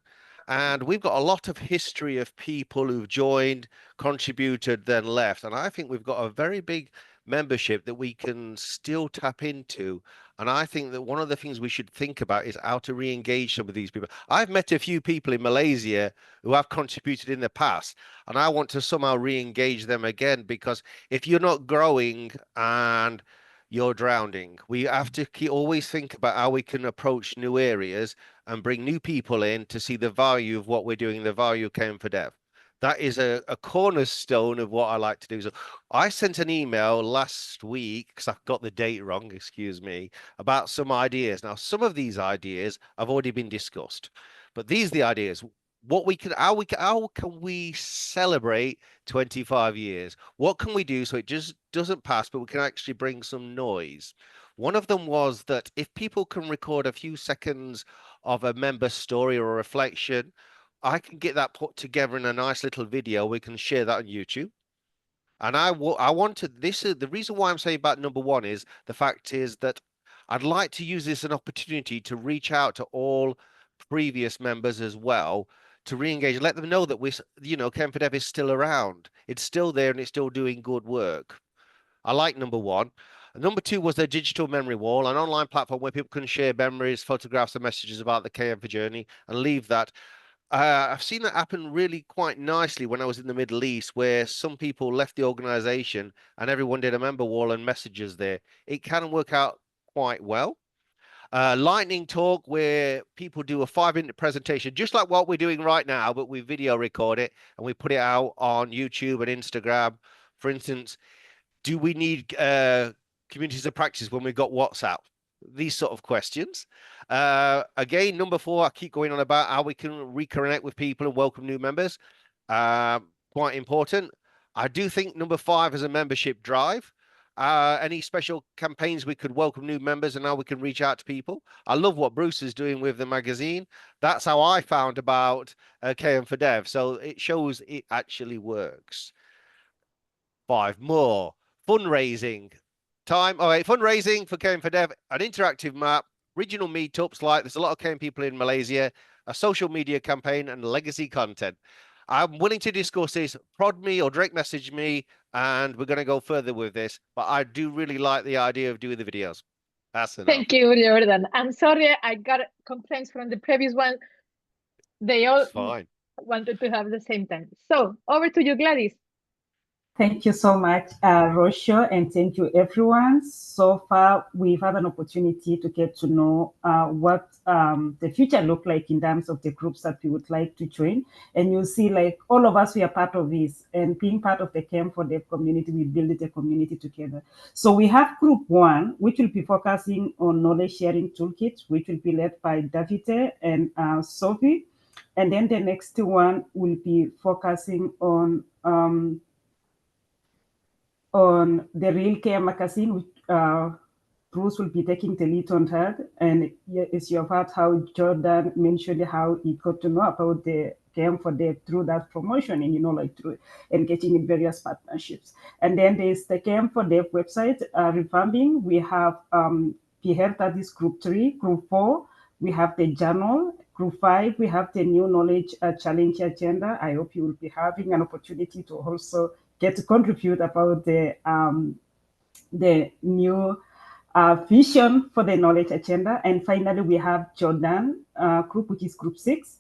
And we've got a lot of history of people who've joined, contributed, then left. And I think we've got a very big membership that we can still tap into. And I think that one of the things we should think about is how to re-engage some of these people. I've met a few people in Malaysia who have contributed in the past, and I want to somehow re-engage them again, because if you're not growing and you're drowning, we have to always think about how we can approach new areas and bring new people in to see the value of what we're doing, the value of KM4Dev. That is a cornerstone of what I like to do. So I sent an email last week, because I got the date wrong, excuse me, about some ideas. Now, some of these ideas have already been discussed, but these are the ideas. How can we celebrate 25 years? What can we do so it just doesn't pass, but we can actually bring some noise? One of them was that if people can record a few seconds of a member story or a reflection, I can get that put together in a nice little video. We can share that on YouTube. And I wanted this. The reason why I'm saying about number one is the fact is that I'd like to use this as an opportunity to reach out to all previous members as well, to re-engage, let them know that KM4Dev is still around. It's still there and it's still doing good work. I like number one. And number two was the digital memory wall, an online platform where people can share memories, photographs, and messages about the KM4 journey and leave that. I've seen that happen really quite nicely when I was in the Middle East, where some people left the organization and everyone did a member wall and messages there. It can work out quite well. Lightning talk, where people do a 5-minute presentation, just like what we're doing right now, but we video record it and we put it out on YouTube and Instagram. For instance, do we need communities of practice when we've got WhatsApp? These sort of questions. Again, number 4, I keep going on about how we can reconnect with people and welcome new members. Quite important. I do think number 5 is a membership drive. Any special campaigns we could welcome new members and how we can reach out to people. I love what Bruce is doing with the magazine. That's how I found about KM4Dev. So it shows it actually works. 5 more. Fundraising. Time. All right, fundraising for KM4Dev, an interactive map, regional meetups, like there's a lot of KM people in Malaysia, a social media campaign, and legacy content. I'm willing to discuss this. Prod me or direct message me, and we're going to go further with this. But I do really like the idea of doing the videos. That's enough. Thank you, Jordan. I'm sorry, I got complaints from the previous one. They all wanted to have the same time. So over to you, Gladys. Thank you so much, Rocio, and thank you, everyone. So far, we've had an opportunity to get to know what the future look like in terms of the groups that we would like to join. And you'll see, like, all of us, we are part of this. And being part of the KM4Dev community, we build the community together. So we have group 1, which will be focusing on knowledge sharing toolkit, which will be led by Davide and Sophie. And then the next one will be focusing on the Real KM magazine, Bruce will be taking the lead on that. And as you have heard how Jordan mentioned how he got to know about the Camp for Dev through that promotion and, like through engaging in various partnerships. And then there's the Camp for Dev website revamping. We have Pierre, that is group 3, group 4, we have the journal, group 5, we have the new knowledge challenge agenda. I hope you will be having an opportunity to also get to contribute about the new vision for the knowledge agenda. And finally, we have Jordan group, which is group 6.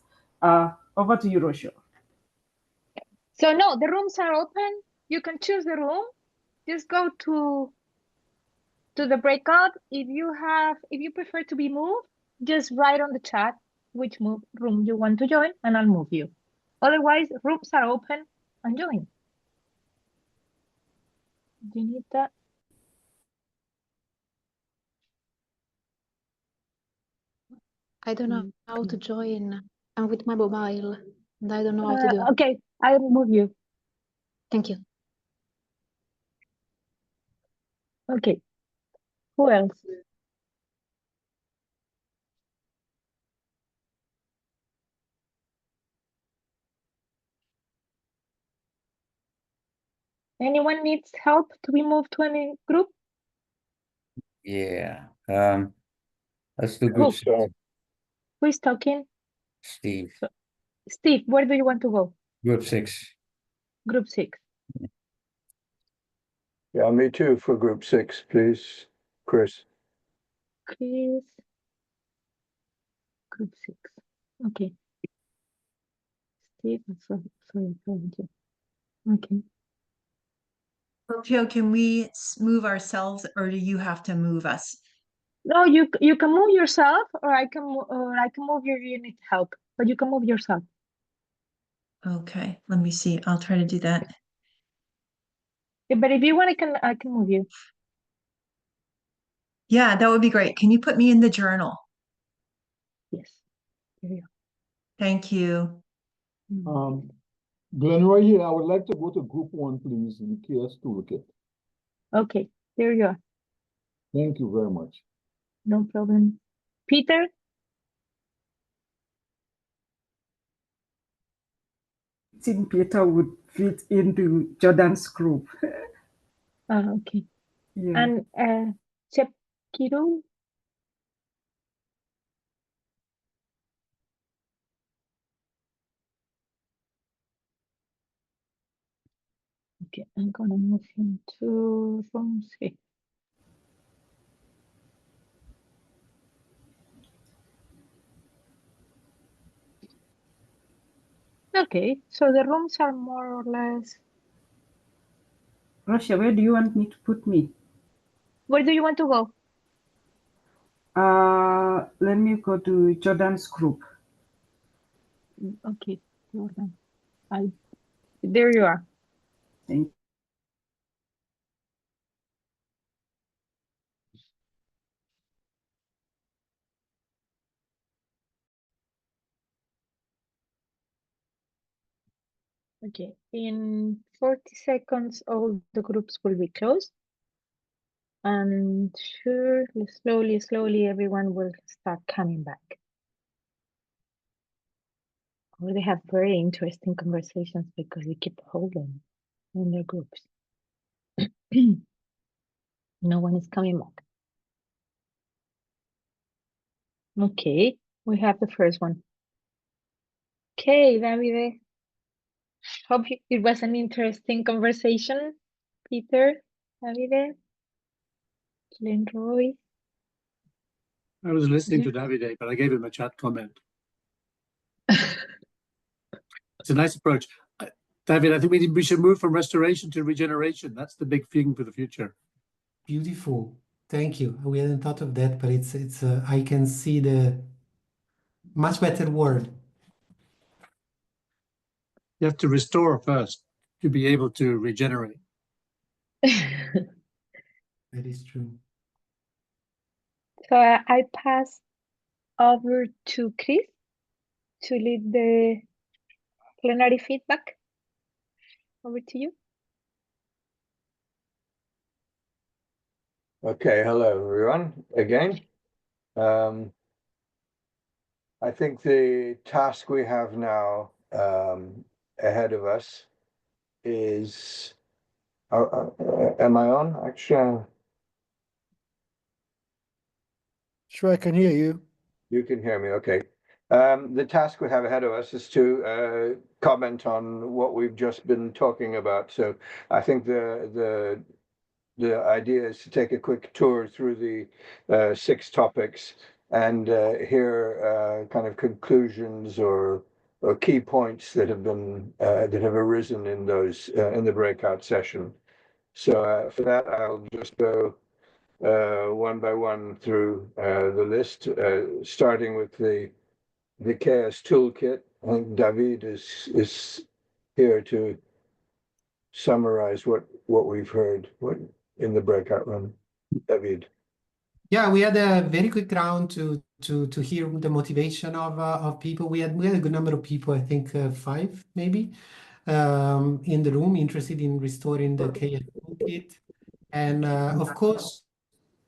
Over to you, Rosho. So no, the rooms are open. You can choose the room. Just go to the breakout. If you prefer to be moved, just write on the chat which room you want to join, and I'll move you. Otherwise, rooms are open and join. Do you need that? I don't know how to join. I'm with my mobile, and I don't know how to do it. Okay, I'll move you. Thank you. Okay. Who else? Anyone needs help to be moved to any group? Yeah. Let's do group 6. Who is talking? Steve. Steve, where do you want to go? Group 6. Group 6. Yeah, me too for group 6, please, Chris. Chris. Group 6. Okay. Steve, sorry. Okay. Joe, can we move ourselves, or do you have to move us? No, you can move yourself, or I can move you if you need help, but you can move yourself. Okay, let me see. I'll try to do that. Yeah, but if you want, I can move you. Yeah, that would be great. Can you put me in the journal? Yes. Here you go. Thank you. Glenroy here, I would like to go to group 1, please, in the KS toolkit. Okay, there you are. Thank you very much. No problem. Peter? I think Peter would fit into Jordan's group. Okay. Yeah. And Chepkiru? Okay, I'm gonna move him to room 6. Okay, so the rooms are more or less. Russia, where do you want me to put me? Where do you want to go? Let me go to Jordan's group. Okay, Jordan. There you are. Thank you. Okay, in 40 seconds, all the groups will be closed. And slowly, everyone will start coming back. Or they have very interesting conversations because we keep holding in their groups. No one is coming back. Okay, we have the first one. Okay, Davide. Hope it was an interesting conversation. Peter, Davide, Glenroy. I was listening to Davide, but I gave him a chat comment. It's a nice approach. David, I think we should move from restoration to regeneration. That's the big thing for the future. Beautiful. Thank you. We hadn't thought of that, but it's I can see the much better word. You have to restore first to be able to regenerate. That is true. So I pass over to Chris to lead the plenary feedback. Over to you. Okay, hello everyone again. I think the task we have now ahead of us is, am I on? Actually, Sure, I can hear you. you can hear me, okay. The task we have ahead of us is to comment on what we've just been talking about. So I think the idea is to take a quick tour through the 6 topics and hear kind of conclusions or key points that have been that have arisen in those in the breakout session. So for that, I'll just go one by one through the list, starting with the KS toolkit. I think David is here to summarize what we've heard in the breakout room. David. Yeah, we had a very quick round to hear the motivation of people. We had a good number of people, I think 5 maybe, in the room interested in restoring the KS toolkit. And of course,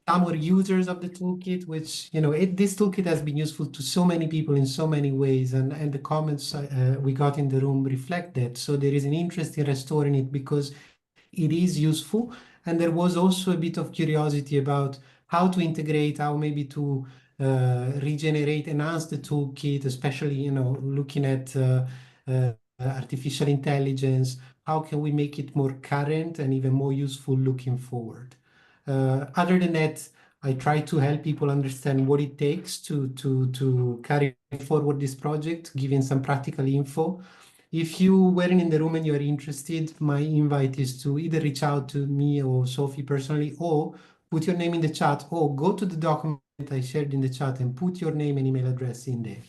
some were users of the toolkit, which, you know, this toolkit has been useful to so many people in so many ways. And the comments we got in the room reflect that. So there is an interest in restoring it because it is useful. And there was also a bit of curiosity about how to integrate, how maybe to regenerate, enhance the toolkit, especially, you know, looking at artificial intelligence. How can we make it more current and even more useful looking forward? Other than that, I try to help people understand what it takes to carry forward this project, giving some practical info. If you weren't in the room and you are interested, my invite is to either reach out to me or Sophie personally, or put your name in the chat, or go to the document I shared in the chat and put your name and email address in there.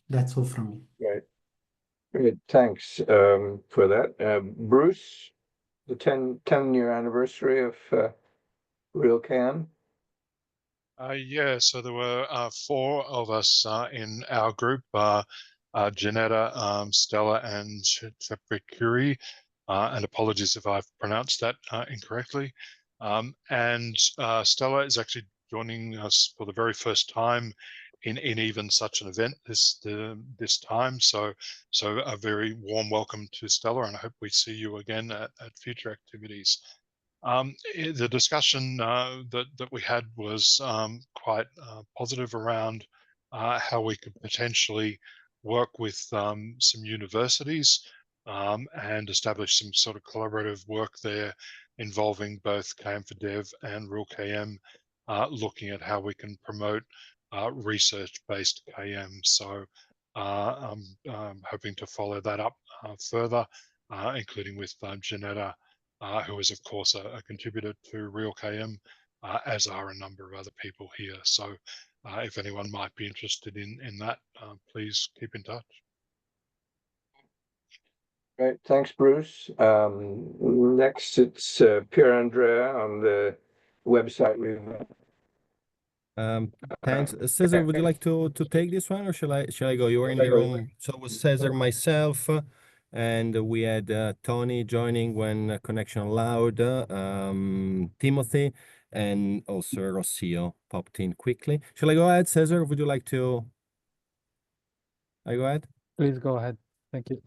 That's all from me. Right. Great. Thanks for that. Bruce, the 10-year anniversary of RealKM. Yeah, so there were 4 of us in our group, Janetta, Stella, and Chepikuri, and apologies if I've pronounced that incorrectly. And Stella is actually joining us for the very first time in even such an event this time. So a very warm welcome to Stella, and I hope we see you again at future activities. The discussion that we had was quite positive around how we could potentially work with some universities and establish some sort of collaborative work there involving both KM4Dev and RealKM, looking at how we can promote research-based KM. So I'm hoping to follow that up further, including with Janetta, who is, of course, a contributor to RealKM, as are a number of other people here. So if anyone might be interested in that, please keep in touch. Great, thanks, Bruce. Next, it's Pier Andrea on the website. Thanks. Cesar, would you like to take this one, or shall I go? You were in the room. So it was Cesar, myself, and we had Tony joining when connection allowed, Timothy, and also Rocio popped in quickly. Shall I go ahead, Cesar? Would you like to? I go ahead? Please go ahead. Thank you.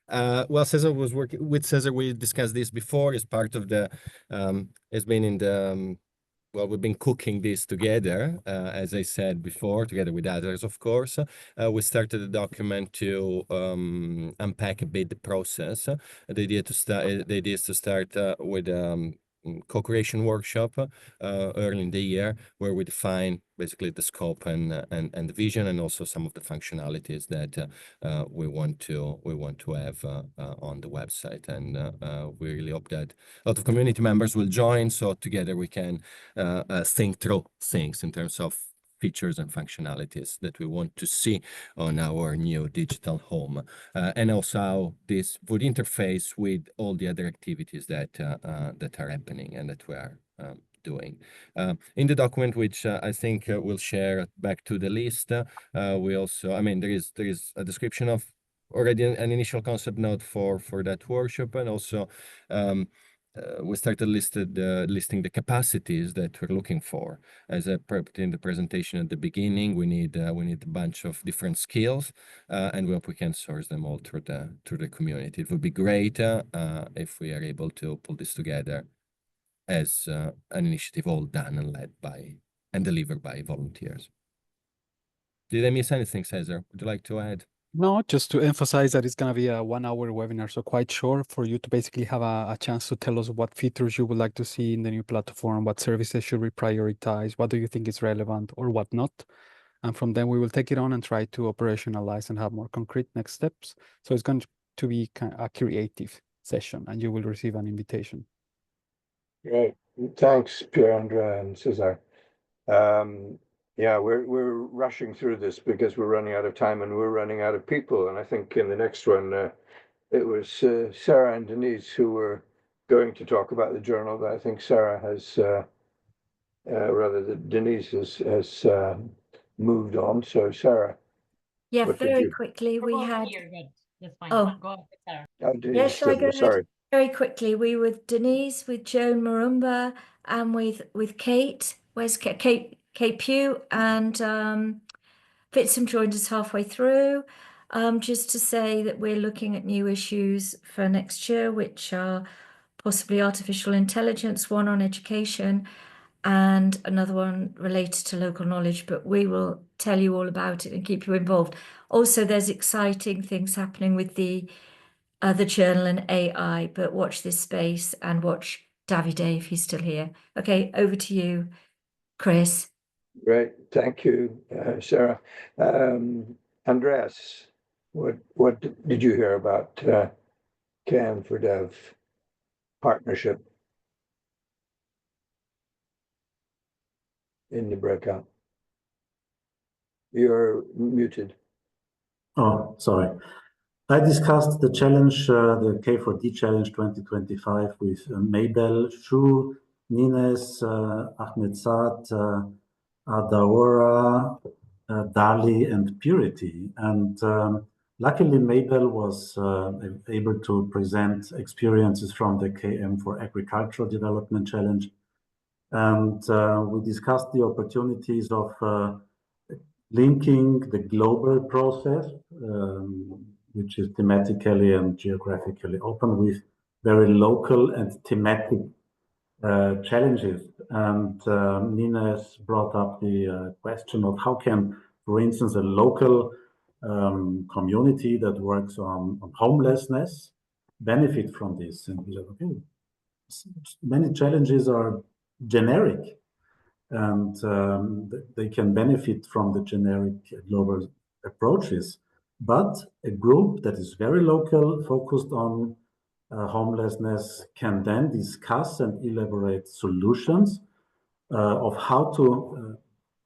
Well, Cesar was working with Cesar. We discussed this before. As part of the, it's been in the. Well, we've been cooking this together, as I said before, together with others, of course. We started a document to unpack a bit the process. The idea is to start with co-creation workshop early in the year, where we define basically the scope and the vision, and also some of the functionalities that we want to have on the website. And we really hope that a lot of community members will join, so together we can think through things in terms of features and functionalities that we want to see on our new digital home, and also how this would interface with all the other activities that are happening and that we are doing. In the document, which I think we'll share back to the list, we also, I mean, there is a description of already an initial concept note for that workshop, and also we started listing the capacities that we're looking for. As I put in the presentation at the beginning, we need a bunch of different skills, and we hope we can source them all through the community. It would be great if we are able to pull this together as an initiative all done and led by and delivered by volunteers. Did I miss anything, Cesar? Would you like to add? No, just to emphasize that it's going to be a 1 hour webinar, so quite short for you to basically have a chance to tell us what features you would like to see in the new platform, what services should we prioritize, what do you think is relevant or what not. And from then we will take it on and try to operationalize and have more concrete next steps. So it's going to be kind of a creative session and you will receive an invitation. Great. Thanks, Pierandrea and Cesar. Yeah, we're rushing through this because we're running out of time and we're running out of people. And I think in the next one, it was Sarah and Denise who were going to talk about the journal, but I think Sarah has, Denise has moved on. So Sarah. Yeah, very quickly we had. That's fine. Oh, Go ahead, Sarah. Yeah, shall I go ahead? Very quickly, we were Denise, with Joan Marumba, and with Kate. Where's Kate? Kate Pugh, and Fitsum joined us halfway through. Just to say that we're looking at new issues for next year, which are possibly artificial intelligence, one on education, and another one related to local knowledge, but we will tell you all about it and keep you involved. Also, there's exciting things happening with the journal and AI, but watch this space and watch Davide if he's still here. Okay, over to you, Chris. Great, thank you, Sarah. Andreas, what did you hear about CAN4Dev partnership in the breakout? You're muted. Oh, sorry. I discussed the challenge, the K4D challenge 2025 with Mabel, Shu, Nines, Ahmedzad, Adaora, Dali, and Purity. And luckily, Mabel was able to present experiences from the KM for Agricultural Development Challenge. And we discussed the opportunities of linking the global process, which is thematically and geographically open, with very local and thematic challenges. And Nines brought up the question of how can, for instance, a local community that works on homelessness benefit from this. And we said, okay, many challenges are generic, and they can benefit from the generic global approaches. But a group that is very local, focused on homelessness, can then discuss and elaborate solutions of how to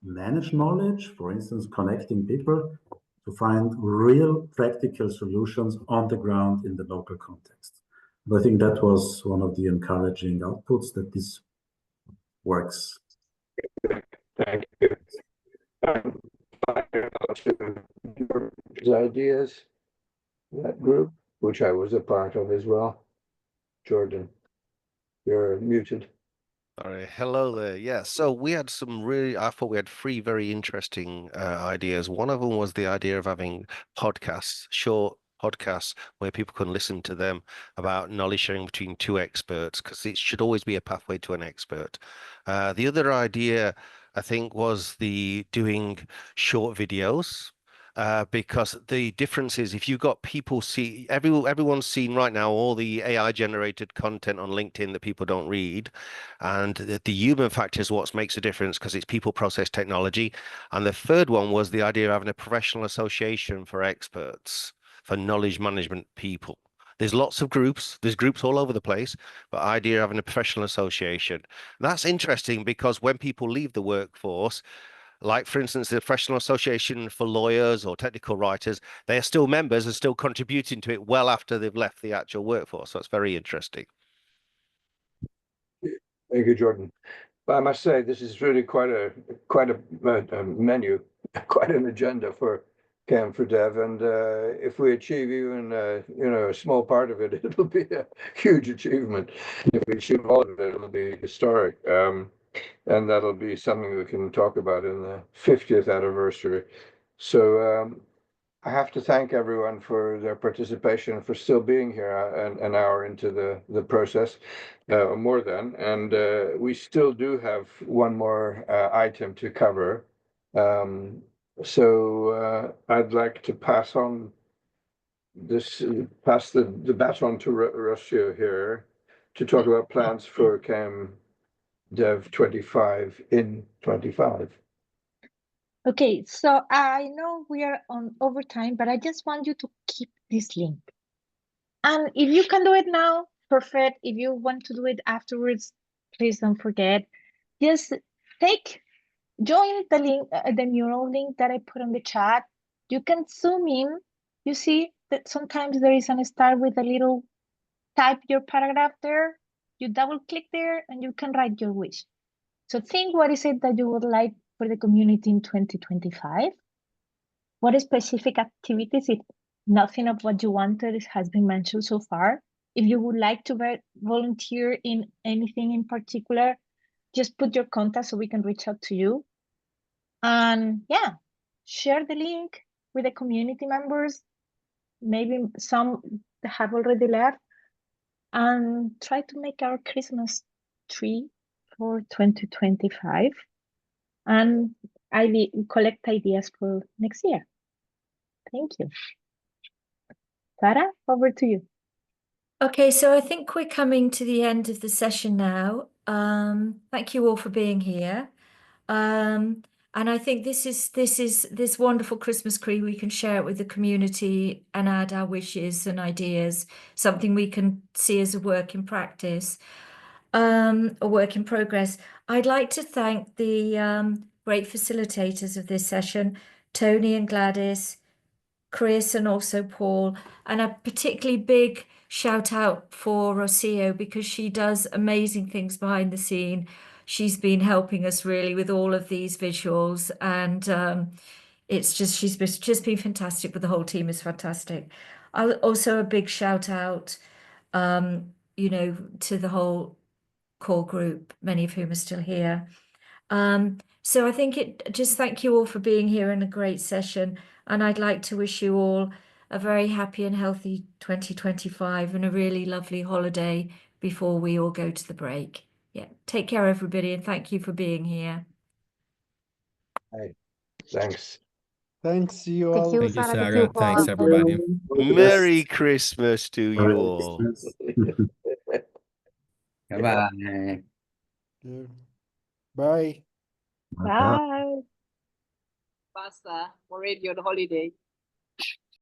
manage knowledge, for instance, connecting people to find real practical solutions on the ground in the local context. But I think that was one of the encouraging outputs, that this works. Thank you. Ideas, that group, which I was a part of as well. Jordan, you're muted. All right, hello there. Yeah, so we had I thought we had three very interesting ideas. One of them was the idea of having podcasts, short podcasts, where people can listen to them about knowledge sharing between two experts, because it should always be a pathway to an expert. The other idea, I think, was doing short videos. Because the difference is, if you've got people everyone's seen right now all the AI generated content on LinkedIn that people don't read, and the human factor is what makes a difference, because it's people, process, technology. And the third one was the idea of having a professional association for experts, for knowledge management people. There's lots of groups, there's groups all over the place, but idea of having a professional association. That's interesting, because when people leave the workforce, like, for instance, the Professional Association for Lawyers or Technical Writers, they are still members and still contributing to it well after they've left the actual workforce. So it's very interesting. Thank you, Jordan. But I must say, this is really quite a menu, quite an agenda for Camp for Dev, and if we achieve even a small part of it, it'll be a huge achievement. If we achieve all of it, it'll be historic, and that'll be something we can talk about in the 50th anniversary. So I have to thank everyone for their participation, for still being here an hour into the process, more than, and we still do have one more item to cover. So I'd like to pass on the baton to Rocio here to talk about plans for Camp Dev 25 in 25. Okay, so I know we are on overtime, but I just want you to keep this link. And if you can do it now, perfect. If you want to do it afterwards, please don't forget. Just join the link, the mural link that I put on the chat. You can zoom in. You see that sometimes there is a start with a little type your paragraph there. You double click there and you can write your wish. So think, what is it that you would like for the community in 2025? What specific activities, if nothing of what you wanted has been mentioned so far? If you would like to volunteer in anything in particular, just put your contact so we can reach out to you. And yeah, share the link with the community members. Maybe some have already left. And try to make our Christmas tree for 2025. And I collect ideas for next year. Thank you. Sarah, over to you. Okay, so I think we're coming to the end of the session now. Thank you all for being here. And I think this wonderful Christmas tree, we can share it with the community and add our wishes and ideas, something we can see as a work in practice, a work in progress. I'd like to thank the great facilitators of this session, Tony and Gladys, Chris and also Paul, and a particularly big shout out for Rocio because she does amazing things behind the scene. She's been helping us really with all of these visuals, and she's just been fantastic, but the whole team is fantastic. Also a big shout out, to the whole core group, many of whom are still here. So I think just thank you all for being here in a great session, and I'd like to wish you all a very happy and healthy 2025 and a really lovely holiday before we all go to the break. Yeah, take care, everybody, and thank you for being here. Hey, thanks. Thanks, you all. Thank you, Sarah. Thanks, everybody. Merry Christmas to you all. Bye. Bye. Bye. Basta, already on holiday.